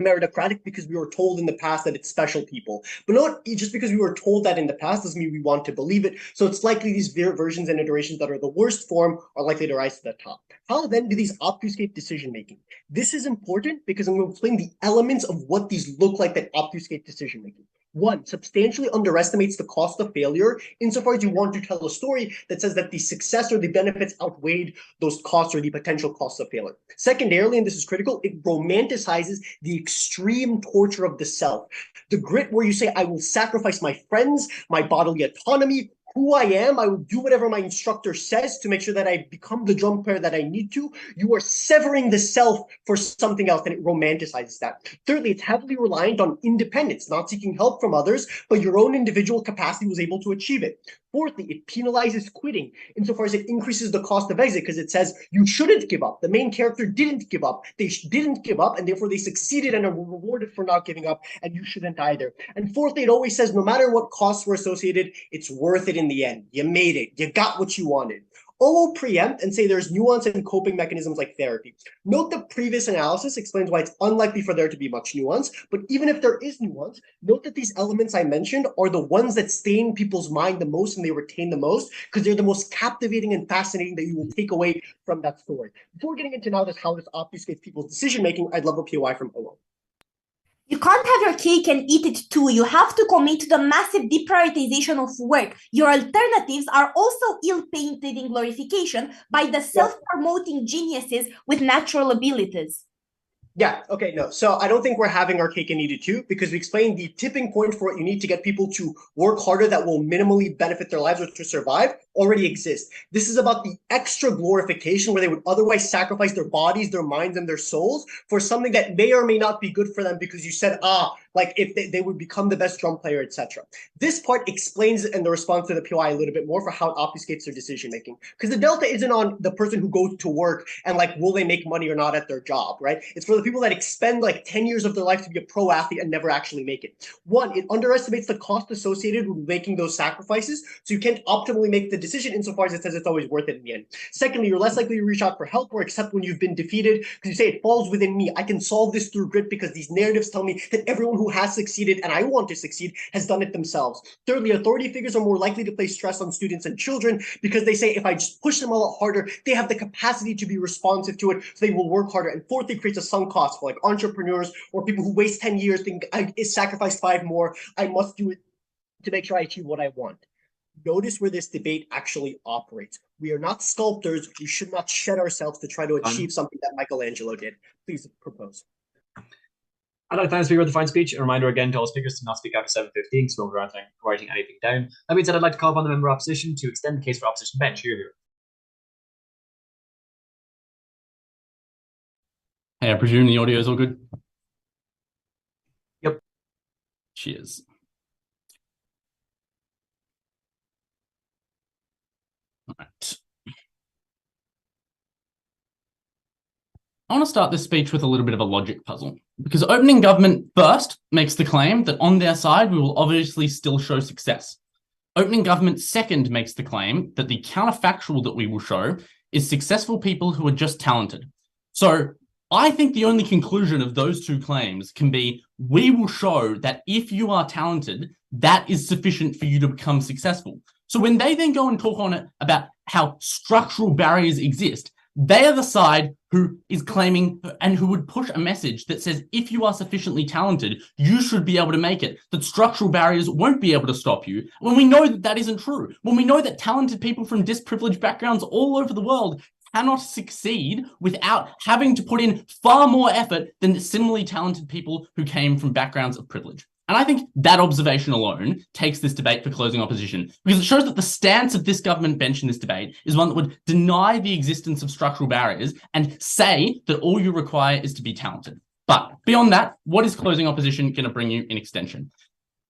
meritocratic because we were told in the past that it's special people. But not just because we were told that in the past doesn't mean we want to believe it. So it's likely these versions and iterations that are the worst form are likely to rise to the top. How then do these obfuscate decision making? This is important because I'm going to explain the elements of what these look like that obfuscate decision making. One, substantially underestimates the cost of failure insofar as you want to tell a story that says that the success or the benefits outweighed those costs or the potential costs of failure. Secondarily, and this is critical, it romanticizes the extreme torture of the self. The grit where you say, I will sacrifice my friends, my bodily autonomy, who I am, I will do whatever my instructor says to make sure that I become the drum player that I need to. You are severing the self for something else, and it romanticizes that. Thirdly, it's heavily reliant on independence, not seeking help from others, but your own individual capacity was able to achieve it. Fourthly, it penalizes quitting insofar as it increases the cost of exit because it says you shouldn't give up. The main character didn't give up. They didn't give up, and therefore they succeeded and are rewarded for not giving up, and you shouldn't either. And fourthly, it always says no matter what costs were associated, it's worth it in the end. You made it. You got what you wanted. O will preempt and say there's nuance and coping mechanisms like therapy. Note the previous analysis explains why it's unlikely for there to be much nuance, but even if there is nuance, note that these elements I mentioned are the ones that stay in people's mind the most and they retain the most because they're the most captivating and fascinating that you will take away from that story. Before getting into now how this obfuscates people's decision-making, I'd love a POI from OO. You can't have your cake and eat it too. You have to commit to the massive deprioritization of work. Your alternatives are also ill-painted in glorification by the self-promoting geniuses with natural abilities. Yeah, okay, no. So I don't think we're having our cake and eat it too, because we explained the tipping point for what you need to get people to work harder that will minimally benefit their lives or to survive already exists. This is about the extra glorification where they would otherwise sacrifice their bodies, their minds, and their souls for something that may or may not be good for them because you said, like if they would become the best drum player, etc. This part explains in the response to the POI a little bit more for how it obfuscates their decision making. Because the delta isn't on the person who goes to work and like, will they make money or not at their job, right? It's for the people that expend like 10 years of their life to be a pro athlete and never actually make it. One, it underestimates the cost associated with making those sacrifices, so you can't optimally make the decision insofar as it says it's always worth it in the end. Secondly, you're less likely to reach out for help or accept when you've been defeated because you say it falls within me. I can solve this through grit because these narratives tell me that everyone who has succeeded and I want to succeed has done it themselves. Thirdly, authority figures are more likely to place stress on students and children because they say if I just push them a lot harder, they have the capacity to be responsive to it, so they will work harder. And fourthly, creates a sunk cost for like entrepreneurs or people who waste 10 years think I sacrificed 5 more, I must do it to make sure I achieve what I want. Notice where this debate actually operates. We are not sculptors. We should not shed ourselves to try to achieve something that Michelangelo did. Please propose. I'd like to thank the speaker for the fine speech. A reminder again to all speakers to not speak after 7:15, so we're writing anything down. That being said, I'd like to call upon the member of opposition to extend the case for opposition bench. Here. Hey, I presume the audio is all good? Yep. Cheers. All right. I want to start this speech with a little bit of a logic puzzle, because opening government first makes the claim that on their side, we will obviously still show success. Opening government second makes the claim that the counterfactual that we will show is successful people who are just talented. So I think the only conclusion of those two claims can be, we will show that if you are talented, that is sufficient for you to become successful. So when they then go and talk on it about how structural barriers exist, they are the side who is claiming and who would push a message that says, if you are sufficiently talented, you should be able to make it, that structural barriers won't be able to stop you. When we know that that isn't true, when we know that talented people from disprivileged backgrounds all over the world cannot succeed without having to put in far more effort than similarly talented people who came from backgrounds of privilege. And I think that observation alone takes this debate for closing opposition, because it shows that the stance of this government bench in this debate is one that would deny the existence of structural barriers and say that all you require is to be talented. But beyond that, what is closing opposition going to bring you in extension?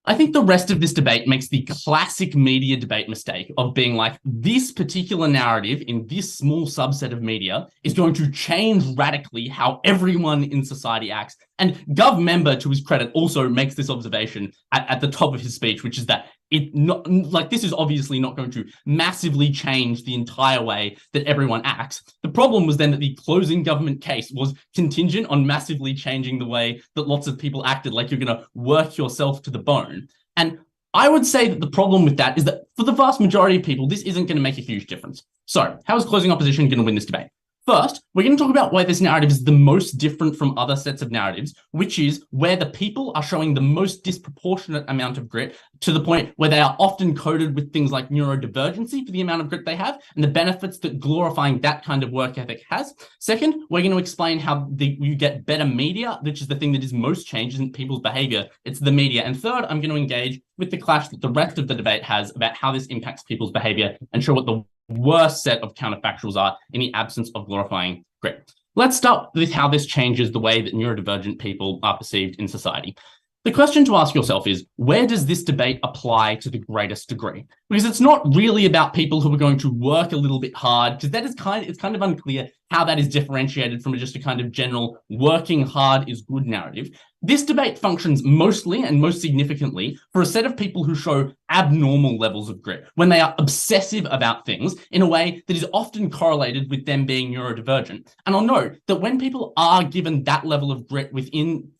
I think the rest of this debate makes the classic media debate mistake of being like, this particular narrative in this small subset of media is going to change radically how everyone in society acts. And Gov member, to his credit, also makes this observation at the top of his speech, which is that this is obviously not going to massively change the entire way that everyone acts. The problem was then that the closing government case was contingent on massively changing the way that lots of people acted, like you're going to work yourself to the bone. And I would say that the problem with that is that for the vast majority of people, this isn't going to make a huge difference. So how is closing opposition going to win this debate? First, we're going to talk about why this narrative is the most different from other sets of narratives, which is where the people are showing the most disproportionate amount of grit, to the point where they are often coded with things like neurodivergency for the amount of grit they have and the benefits that glorifying that kind of work ethic has. Second, we're going to explain how you get better media, which is the thing that is most changed in people's behavior. It's the media. And third, I'm going to engage with the clash that the rest of the debate has about how this impacts people's behavior and show what the worst set of counterfactuals are in the absence of glorifying grit. Let's start with how this changes the way that neurodivergent people are perceived in society. The question to ask yourself is, where does this debate apply to the greatest degree? Because it's not really about people who are going to work a little bit hard, because that is it's kind of unclear how that is differentiated from just a kind of general working hard is good narrative. This debate functions mostly and most significantly for a set of people who show abnormal levels of grit, when they are obsessive about things in a way that is often correlated with them being neurodivergent. And I'll note that when people are given that level of grit within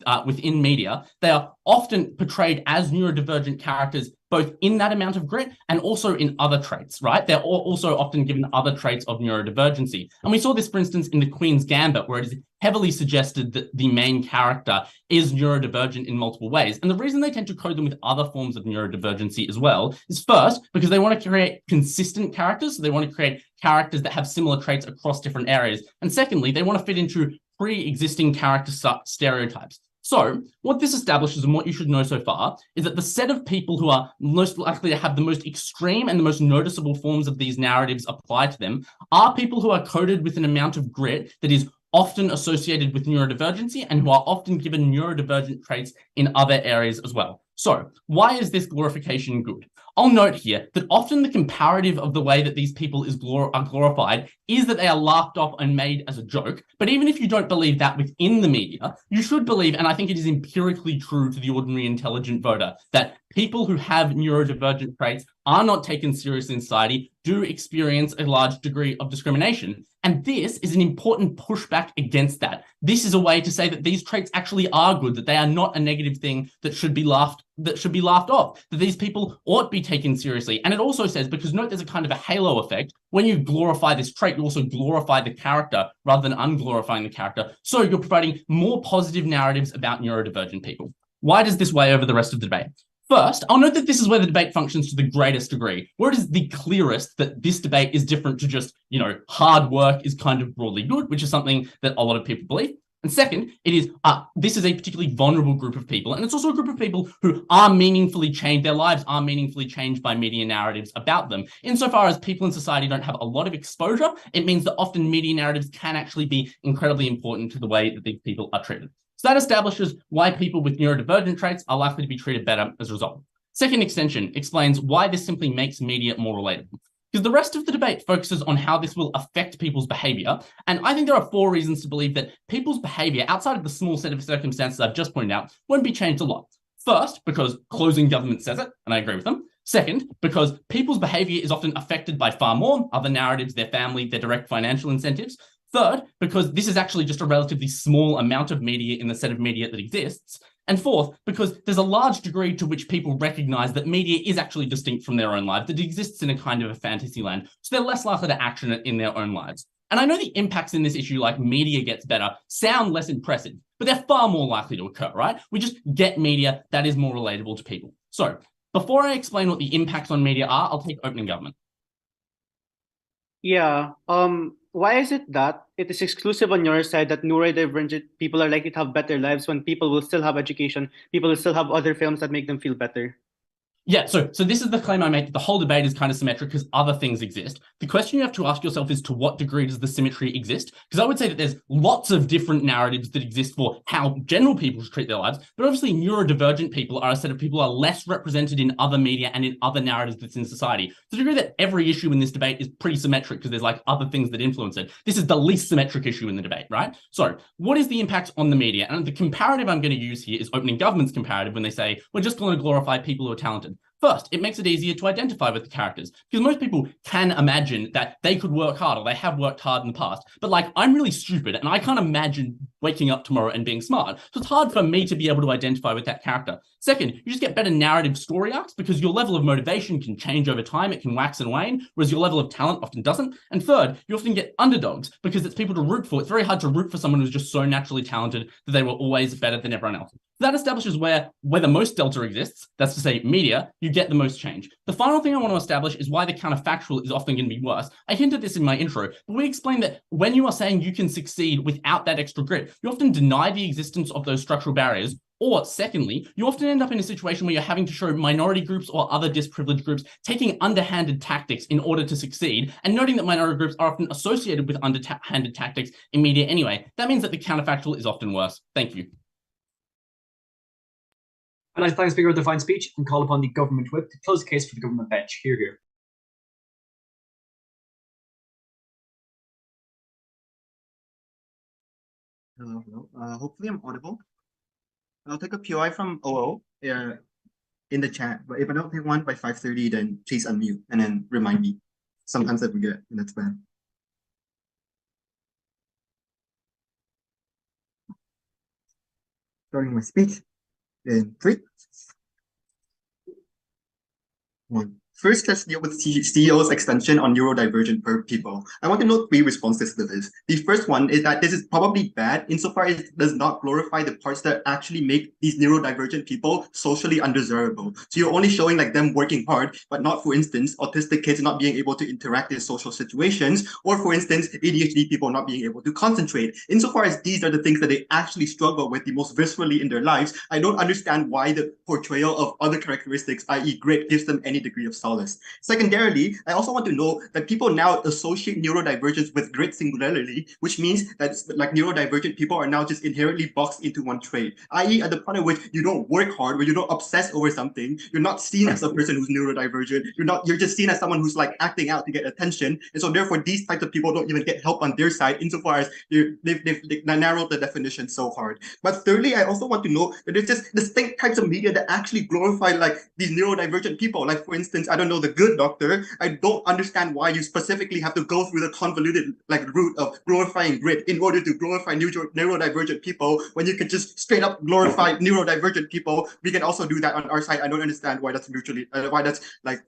media, they are often portrayed as neurodivergent characters, both in that amount of grit and also in other traits, right? They're also often given other traits of neurodivergency. And we saw this, for instance, in the Queen's Gambit, where it is heavily suggested that the main character is neurodivergent in multiple ways. And the reason they tend to code them with other forms of neurodivergency as well is, first, because they want to create consistent characters. So they want to create characters that have similar traits across different areas. And secondly, they want to fit into pre-existing character stereotypes. So what this establishes and what you should know so far is that the set of people who are most likely to have the most extreme and the most noticeable forms of these narratives apply to them are people who are coded with an amount of grit that is often associated with neurodivergency and who are often given neurodivergent traits in other areas as well. So why is this glorification good? I'll note here that often the comparative of the way that these people are glorified is that they are laughed off and made as a joke. But even if you don't believe that within the media, you should believe, and I think it is empirically true to the ordinary intelligent voter, that people who have neurodivergent traits are not taken seriously in society, do experience a large degree of discrimination. And this is an important pushback against that. This is a way to say that these traits actually are good, that they are not a negative thing that should be laughed off, that these people ought to be taken seriously. And it also says, because note there's a kind of a halo effect, when you glorify this trait, you also glorify the character rather than unglorifying the character. So you're providing more positive narratives about neurodivergent people. Why does this weigh over the rest of the debate? First, I'll note that this is where the debate functions to the greatest degree, where it is the clearest that this debate is different to just, hard work is kind of broadly good, which is something that a lot of people believe. And second, it is this is a particularly vulnerable group of people, and it's also a group of people who are meaningfully changed. Their lives are meaningfully changed by media narratives about them. Insofar as people in society don't have a lot of exposure, it means that often media narratives can actually be incredibly important to the way that these people are treated. So that establishes why people with neurodivergent traits are likely to be treated better as a result. Second extension explains why this simply makes media more relatable. Because the rest of the debate focuses on how this will affect people's behavior. And I think there are 4 reasons to believe that people's behavior, outside of the small set of circumstances I've just pointed out, won't be changed a lot. First, because closing government says it, and I agree with them. Second, because people's behavior is often affected by far more other narratives, their family, their direct financial incentives. Third, because this is actually just a relatively small amount of media in the set of media that exists. And fourth, because there's a large degree to which people recognize that media is actually distinct from their own lives, that it exists in a kind of a fantasy land, so they're less likely to action it in their own lives. And I know the impacts in this issue, like media gets better, sound less impressive, but they're far more likely to occur, right? We just get media that is more relatable to people. So before I explain what the impacts on media are, I'll take opening government. Yeah. Why is it that it is exclusive on your side that neurodivergent people are likely to have better lives when people will still have education, people will still have other films that make them feel better? Yeah, so this is the claim I make, that the whole debate is kind of symmetric because other things exist. The question you have to ask yourself is, to what degree does the symmetry exist? Because I would say that there's lots of different narratives that exist for how general people should treat their lives, but obviously neurodivergent people are a set of people who are less represented in other media and in other narratives that's in society. To the degree that every issue in this debate is pretty symmetric because there's like other things that influence it, this is the least symmetric issue in the debate, right? So what is the impact on the media? And the comparative I'm going to use here is opening government's comparative when they say, we're just going to glorify people who are talented. First, it makes it easier to identify with the characters because most people can imagine that they could work hard or they have worked hard in the past. But like, I'm really stupid and I can't imagine waking up tomorrow and being smart. So it's hard for me to be able to identify with that character. Second, you just get better narrative story arcs because your level of motivation can change over time. It can wax and wane, whereas your level of talent often doesn't. And third, you often get underdogs because it's people to root for. It's very hard to root for someone who's just so naturally talented that they were always better than everyone else. That establishes where the most delta exists, that's to say media, you get the most change. The final thing I want to establish is why the counterfactual is often going to be worse. I hinted this in my intro, but we explained that when you are saying you can succeed without that extra grit, you often deny the existence of those structural barriers. Or secondly, you often end up in a situation where you're having to show minority groups or other disprivileged groups taking underhanded tactics in order to succeed, and noting that minority groups are often associated with underhanded tactics in media anyway. That means that the counterfactual is often worse. Thank you. I'd like to thank the Speaker with the fine speech and call upon the government whip to close the case for the government bench. Hear, hear. Hello, hello. Hopefully I'm audible. I'll take a POI from OO in the chat, but if I don't take one by 5:30, then please unmute and then remind me. Sometimes I forget, and that's bad. Starting my speech in 3, 1. First, let's deal with CEO's extension on neurodivergent people. I want to note 3 responses to this. The first one is that this is probably bad insofar as it does not glorify the parts that actually make these neurodivergent people socially undesirable. So you're only showing like them working hard, but not, for instance, autistic kids not being able to interact in social situations, or for instance, ADHD people not being able to concentrate. Insofar as these are the things that they actually struggle with the most viscerally in their lives, I don't understand why the portrayal of other characteristics, i.e. grit, gives them any degree of solace. Secondarily, I also want to know that people now associate neurodivergence with grit singularly, which means that like neurodivergent people are now just inherently boxed into one trait, i.e. at the point at which you don't work hard, where you don't obsess over something, you're not seen as a person who's neurodivergent, you're just seen as someone who's like acting out to get attention, and so therefore these types of people don't even get help on their side insofar as they've narrowed the definition so hard. But thirdly, I also want to know that there's just distinct types of media that actually glorify like these neurodivergent people. Like for instance, I don't know, The Good Doctor. I don't understand why you specifically have to go through the convoluted like route of glorifying grit in order to glorify neurodivergent people when you could just straight up glorify neurodivergent people. We can also do that on our side. I don't understand why that's like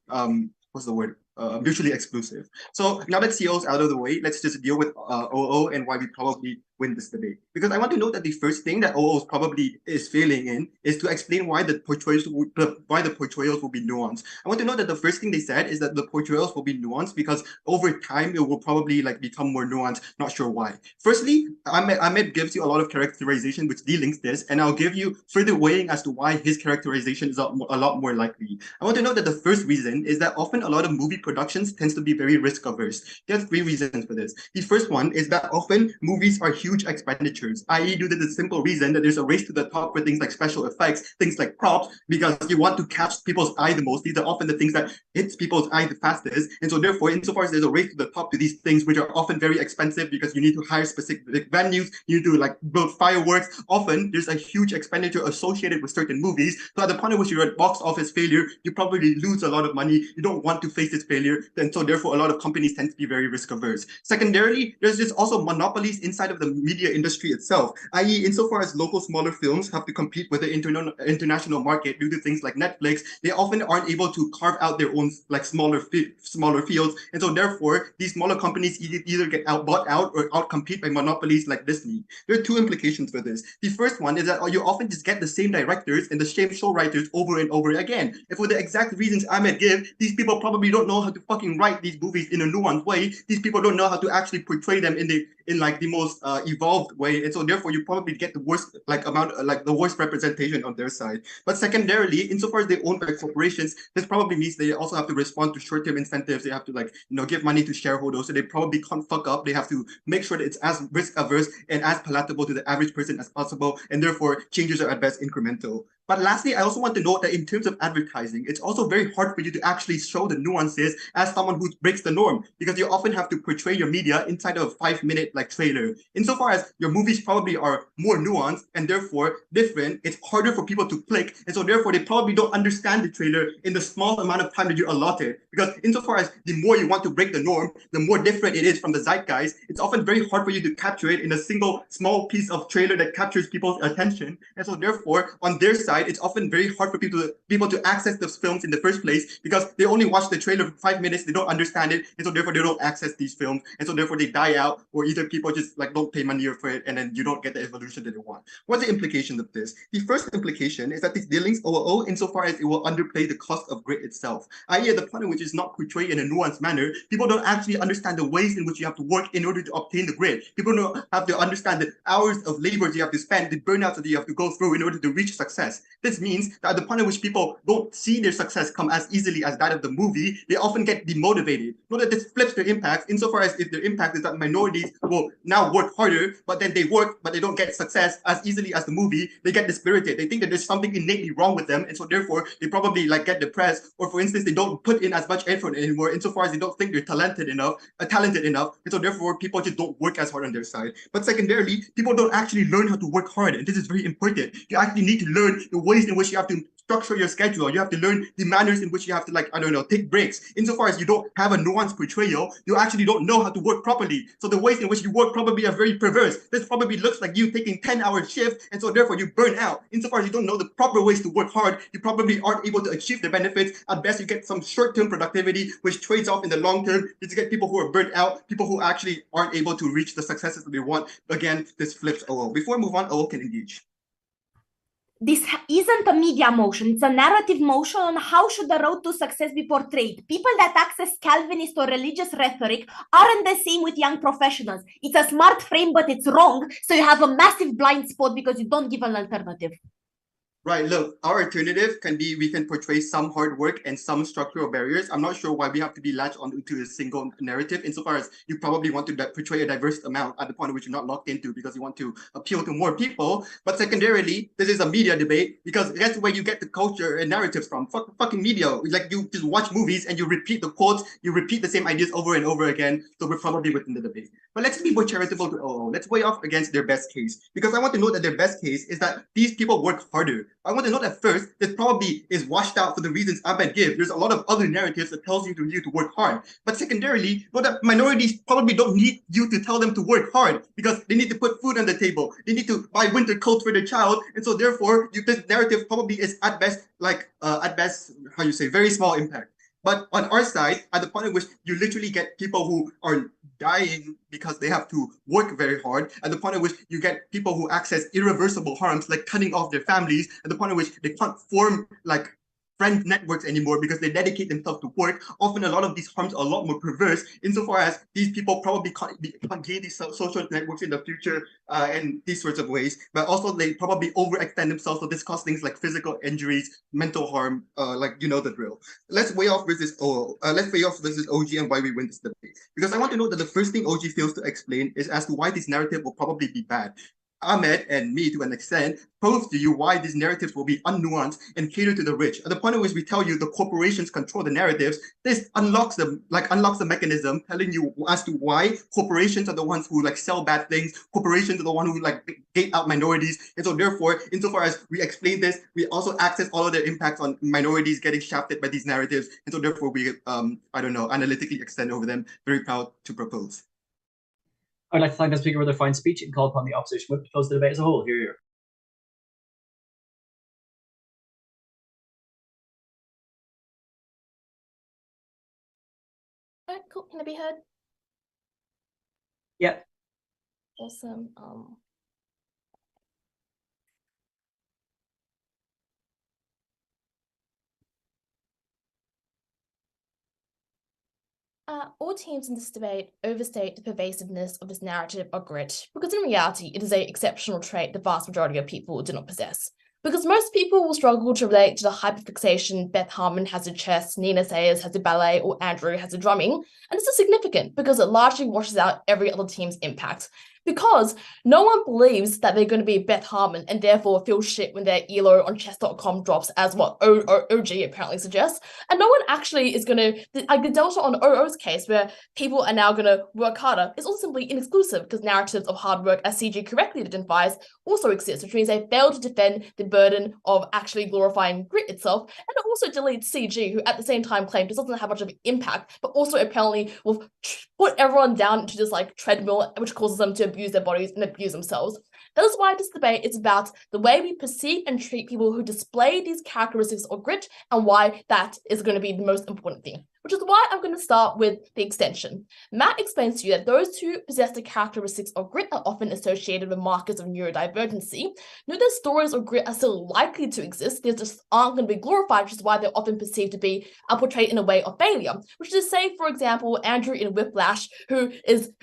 what's the word? Mutually exclusive. So now that CEO's out of the way, let's just deal with OO and why we probably win this debate. Because I want to note that the first thing that OO probably is failing in is to explain why the portrayals will be nuanced. I want to note that the first thing they said is that the portrayals will be nuanced because over time it will probably like become more nuanced. Not sure why. Firstly, Ahmed gives you a lot of characterization which delinks this, and I'll give you further weighing as to why his characterization is a lot more likely. I want to note that the first reason is that often a lot of movie productions tends to be very risk averse. There are 3 reasons for this. The first one is that often movies are huge expenditures, i.e. due to the simple reason that there's a race to the top for things like special effects, things like props, because you want to catch people's eye the most. These are often the things that hits people's eye the fastest, and so therefore, insofar as there's a race to the top to these things, which are often very expensive because you need to hire specific venues, you need to like build fireworks, often there's a huge expenditure associated with certain movies. So at the point at which you're at box office failure, you probably lose a lot of money. You don't want to face this failure, and so therefore a lot of companies tend to be very risk averse. Secondarily, there's just also monopolies inside of the media industry itself, i.e. insofar as local smaller films have to compete with the international market due to things like Netflix, they often aren't able to carve out their own like smaller fields, and so therefore these smaller companies either get bought out or outcompete by monopolies like Disney. There are 2 implications for this. The first one is that you often just get the same directors and the same show writers over and over again, and for the exact reasons Ahmed give, these people probably don't know how to fucking write these movies in a nuanced way. These people don't know how to actually portray them in the most evolved way, and so therefore you probably get the worst the worst representation on their side. But secondarily, insofar as they own by corporations, this probably means they also have to respond to short-term incentives. They have to give money to shareholders, so they probably can't fuck up. They have to make sure that it's as risk averse and as palatable to the average person as possible, and therefore changes are at best incremental. But lastly, I also want to note that in terms of advertising, it's also very hard for you to actually show the nuances as someone who breaks the norm, because you often have to portray your media inside of a 5-minute trailer. Insofar as your movies probably are more nuanced and therefore different, it's harder for people to click, and so therefore they probably don't understand the trailer in the small amount of time that you allotted. Because insofar as the more you want to break the norm, the more different it is from the zeitgeist, it's often very hard for you to capture it in a single small piece of trailer that captures people's attention. And so therefore, on their side, it's often very hard for people to access those films in the first place, because they only watch the trailer for 5 minutes, they don't understand it, and so therefore they don't access these films, and so therefore they die out, or either people just don't pay money for it, and then you don't get the evolution that they want. What's the implication of this? The first implication is that these dealings OO, insofar as it will underplay the cost of grit itself, i.e. at the point in which it's not portrayed in a nuanced manner, people don't actually understand the ways in which you have to work in order to obtain the grit. People don't have to understand the hours of labor you have to spend, the burnouts that you have to go through in order to reach success. This means that at the point in which people don't see their success come as easily as that of the movie, they often get demotivated. Note that this flips their impact, insofar as if their impact is that minorities will now work harder, but then they work, but they don't get success as easily as the movie, they get dispirited. They think that there's something innately wrong with them, and so therefore they probably get depressed, or for instance, they don't put in as much effort anymore, insofar as they don't think they're talented enough, and so therefore people just don't work as hard on their side. But secondarily, people don't actually learn how to work hard, and this is very important. You actually need to learn the ways in which you have to structure your schedule. You have to learn the manners in which you have to, like, I don't know, take breaks. Insofar as you don't have a nuanced portrayal, you actually don't know how to work properly. So the ways in which you work probably are very perverse. This probably looks like you taking 10-hour shift, and so therefore you burn out. Insofar as you don't know the proper ways to work hard, you probably aren't able to achieve the benefits. At best, you get some short-term productivity, which trades off in the long term. You get people who are burnt out, people who actually aren't able to reach the successes that they want. Again, this flips OO. Before I move on, OO can engage. This isn't a media motion, it's a narrative motion on how should the road to success be portrayed. People that access Calvinist or religious rhetoric aren't the same with young professionals. It's a smart frame, but it's wrong, so you have a massive blind spot because you don't give an alternative. Right, look, our alternative can be, we can portray some hard work and some structural barriers. I'm not sure why we have to be latched onto a single narrative, insofar as you probably want to portray a diverse amount at the point at which you're not locked into because you want to appeal to more people. But secondarily, this is a media debate because that's where you get the culture and narratives from. Fucking media. Like, you just watch movies and you repeat the quotes, you repeat the same ideas over and over again. So we're probably within the debate. But let's be more charitable to OO. Let's weigh off against their best case, because I want to know that their best case is that these people work harder. I want to note at first, this probably is washed out for the reasons Ahmed gives. There's a lot of other narratives that tells you to work hard. But secondarily, know that minorities probably don't need you to tell them to work hard because they need to put food on the table. They need to buy winter coats for their child. And so therefore, this narrative probably is at best, very small impact. But on our side, at the point at which you literally get people who are dying because they have to work very hard, at the point at which you get people who access irreversible harms like cutting off their families, at the point at which they can't form like friend networks anymore because they dedicate themselves to work. Often a lot of these harms are a lot more perverse insofar as these people probably can't gain these social networks in the future and these sorts of ways, but also they probably overextend themselves, so this causes things like physical injuries, mental harm, like you know the drill. Let's weigh off versus OG and why we win this debate. Because I want to know that the first thing OG fails to explain is as to why this narrative will probably be bad. Ahmed and me, to an extent, proves to you why these narratives will be unnuanced and cater to the rich. At the point at which we tell you the corporations control the narratives, this unlocks the mechanism telling you as to why corporations are the ones who like sell bad things. Corporations are the ones who like gate out minorities. And so therefore, insofar as we explain this, we also access all of their impacts on minorities getting shafted by these narratives. And so therefore we, analytically extend over them. Very proud to propose. I'd like to thank the speaker for their fine speech and call upon the opposition whip to close the debate as a whole. Hear. All right, cool. Can I be heard? Yeah. Awesome. All teams in this debate overstate the pervasiveness of this narrative of grit, because in reality, it is an exceptional trait the vast majority of people do not possess. Because most people will struggle to relate to the hyperfixation Beth Harmon has in chess, Nina Sayers has in ballet, or Andrew has in drumming, and this is significant because it largely washes out every other team's impact. Because no one believes that they're going to be Beth Harmon and therefore feel shit when their ELO on chess.com drops, as what OG apparently suggests. And no one actually is going to, like the delta on OO's case, where people are now going to work harder, is also simply inexclusive because narratives of hard work, as CG correctly identifies, also exist, which means they fail to defend the burden of actually glorifying grit itself. And it also deletes CG, who at the same time claims this doesn't have much of an impact, but also apparently will put everyone down into this like treadmill, which causes them to abuse their bodies and abuse themselves. That is why this debate is about the way we perceive and treat people who display these characteristics of grit, and why that is going to be the most important thing. Which is why I'm going to start with the extension. Matt explains to you that those who possess the characteristics of grit are often associated with markers of neurodivergency. Know that stories of grit are still likely to exist, they just aren't going to be glorified, which is why they're often perceived to be portrayed in a way of failure. Which is to say, for example, Andrew in Whiplash, who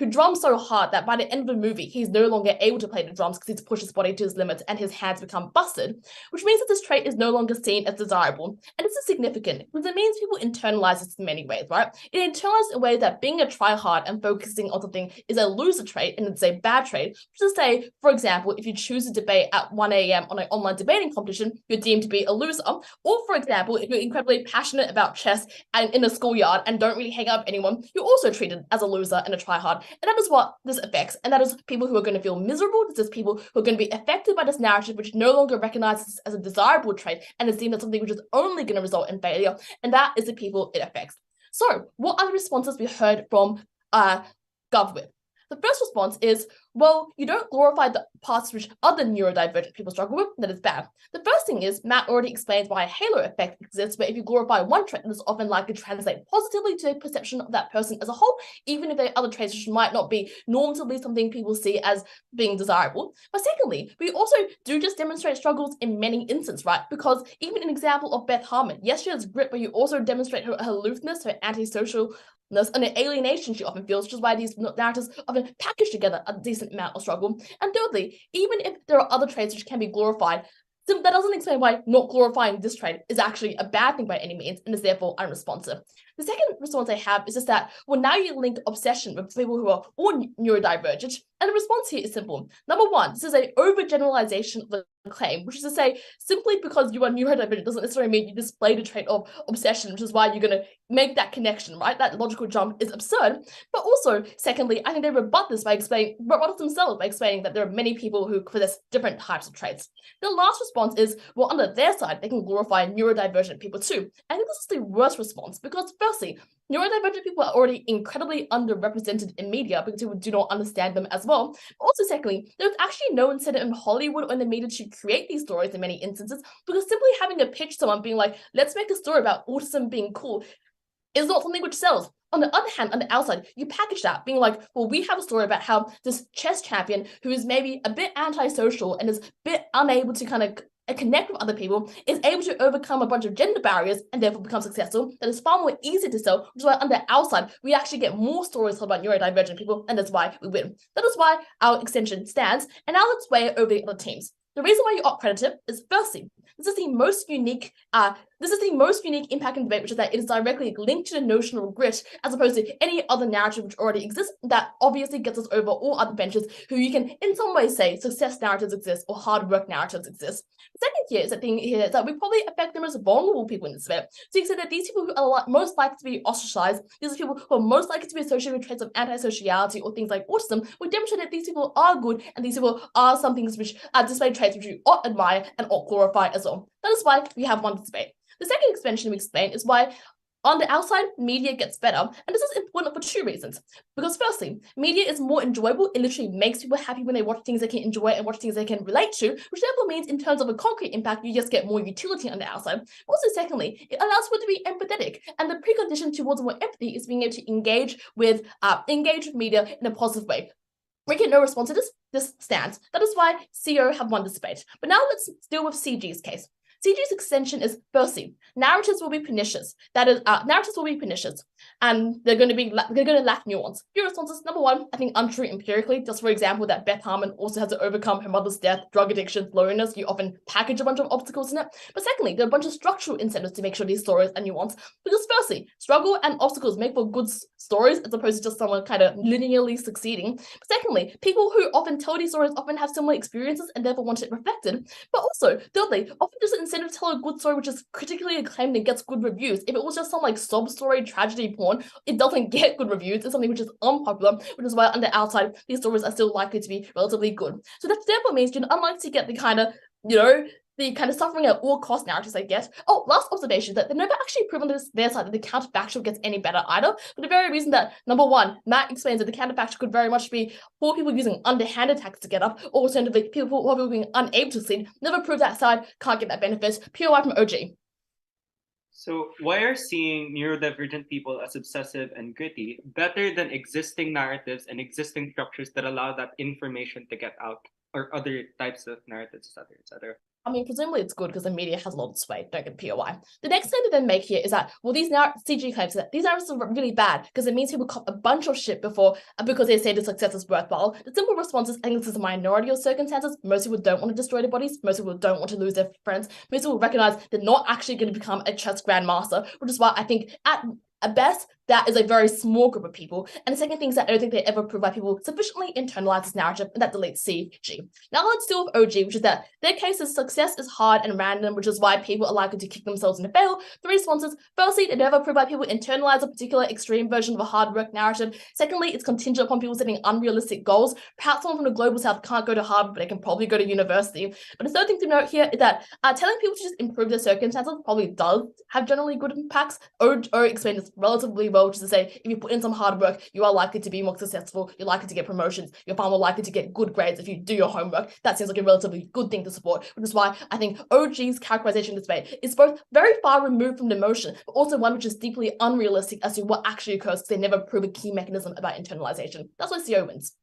drums so hard that by the end of the movie, he's no longer able to play the drums because he's pushed his body to his limits and his hands become busted, which means that this trait is no longer seen as desirable. And this is significant because it means people internalize this many many ways, right? It internalizes a way that being a try-hard and focusing on something is a loser trait and it's a bad trait. Which is to say, for example, if you choose to debate at 1 a.m. on an online debating competition, you're deemed to be a loser. Or, for example, if you're incredibly passionate about chess and in a schoolyard and don't really hang out with anyone, you're also treated as a loser and a try-hard. And that is what this affects. And that is people who are going to feel miserable. This is people who are going to be affected by this narrative, which no longer recognizes as a desirable trait and is deemed as something which is only going to result in failure. And that is the people it affects. So, what are the responses we heard from GovWhip? The first response is, well, you don't glorify the parts which other neurodivergent people struggle with, that is bad. The first thing is, Matt already explains why a halo effect exists, where if you glorify one trait, it is often likely to translate positively to a perception of that person as a whole, even if their other traits which might not be normatively something people see as being desirable. But secondly, we also do just demonstrate struggles in many instances, right? Because even an example of Beth Harmon, yes, she has grit, but you also demonstrate her aloofness, her antisocial and the alienation she often feels, which is why these narratives often package together a decent amount of struggle. And thirdly, even if there are other traits which can be glorified, that doesn't explain why not glorifying this trait is actually a bad thing by any means and is therefore unresponsive. The second response I have is just that, well, now you link obsession with people who are all neurodivergent, and the response here is simple. Number one, this is an overgeneralization of the claim, which is to say, simply because you are neurodivergent doesn't necessarily mean you display the trait of obsession, which is why you're going to make that connection, right? That logical jump is absurd. But also, secondly, I think they rebut this by explaining that there are many people who possess different types of traits. The last response is, well, under their side, they can glorify neurodivergent people too. I think this is the worst response because, firstly, neurodivergent people are already incredibly underrepresented in media because people do not understand them as well. But also, secondly, there's actually no incentive in Hollywood or in the media to create these stories in many instances because simply having a pitch someone being like, let's make a story about autism being cool is not something which sells. On the other hand, on the outside, you package that being like, well, we have a story about how this chess champion who is maybe a bit antisocial and is a bit unable to kind of connect with other people is able to overcome a bunch of gender barriers and therefore become successful. That is far more easy to sell, which is why on the outside, we actually get more stories about neurodivergent people, and that's why we win. That is why our extension stands, and now let's weigh it over the other teams. The reason why you are credited is firstly, this is the most unique impact in debate, which is that it is directly linked to the notional grit, as opposed to any other narrative which already exists that obviously gets us over all other benches who you can in some way say success narratives exist or hard work narratives exist. The second is that we probably affect the most vulnerable people in this debate. So you can say that these people who are most likely to be ostracized, these are people who are most likely to be associated with traits of antisociality or things like autism, we demonstrate that these people are good and these people are some things which display traits which you ought admire and ought glorify as well. That is why we have one debate. The second expansion we explain is why on the outside, media gets better. And this is important for two reasons. Because firstly, media is more enjoyable. It literally makes people happy when they watch things they can enjoy and watch things they can relate to, which therefore means in terms of a concrete impact, you just get more utility on the outside. Also, secondly, it allows people to be empathetic. And the precondition towards more empathy is being able to engage with media in a positive way. We get no response to this stands. That is why CO have won this debate. But now let's deal with CG's case. CG's extension is firstly, narratives will be pernicious. That is, narratives will be pernicious, and they're going to lack nuance. Few responses. Number one, I think untrue empirically. Just for example, that Beth Harmon also has to overcome her mother's death, drug addiction, loneliness. You often package a bunch of obstacles in it. But secondly, there are a bunch of structural incentives to make sure these stories are nuanced. Because firstly, struggle and obstacles make for good stories as opposed to just someone kind of linearly succeeding. But secondly, people who often tell these stories often have similar experiences and therefore want it reflected. But also, thirdly, often just incentive to tell a good story which is critically acclaimed and gets good reviews. If it was just some like sob story tragedy porn, it doesn't get good reviews. It's something which is unpopular, which is why on the outside these stories are still likely to be relatively good. So that therefore means you're unlikely to get the kind of, the kind of suffering at all cost narratives I get. Oh, last observation, that they've never actually proven this their side that the counterfactual gets any better either, for the very reason that, number one, Matt explains that the counterfactual could very much be poor people using underhanded tactics to get up, or alternatively, people who are being unable to succeed, never prove that side, can't get that benefit. POI from OG. So why are seeing neurodivergent people as obsessive and gritty better than existing narratives and existing structures that allow that information to get out, or other types of narratives, etc.? I mean, presumably it's good because the media has a lot of sway, don't get POI. The next thing to then make here is that, well, these CG claims that these narratives are really bad because it means people cop a bunch of shit before because they say the success is worthwhile. The simple response is, I think this is a minority of circumstances. Most people don't want to destroy their bodies. Most people don't want to lose their friends. Most people recognize they're not actually going to become a chess grandmaster, which is why I think at At best, that is a very small group of people. And the second thing is that I don't think they ever provide people sufficiently internalize this narrative, and that deletes CG. Now let's deal with OG, which is that their case is success is hard and random, which is why people are likely to kick themselves into fail. Three responses. Firstly, they never provide people internalize a particular extreme version of a hard work narrative. Secondly, it's contingent upon people setting unrealistic goals. Perhaps someone from the global south can't go to Harvard, but they can probably go to university. But the third thing to note here is that telling people to just improve their circumstances probably does have generally good impacts. O explained this relatively well, which is to say, if you put in some hard work, you are likely to be more successful, you're likely to get promotions, you're far more likely to get good grades if you do your homework. That seems like a relatively good thing to support, which is why I think OG's characterization of this debate is both very far removed from the emotion, but also one which is deeply unrealistic as to what actually occurs because they never prove a key mechanism about internalization. That's why CO wins.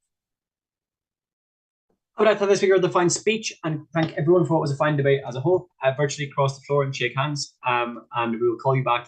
I would like to thank the speaker of the fine speech and thank everyone for what was a fine debate as a whole. Virtually across the floor and shake hands. And we will call you back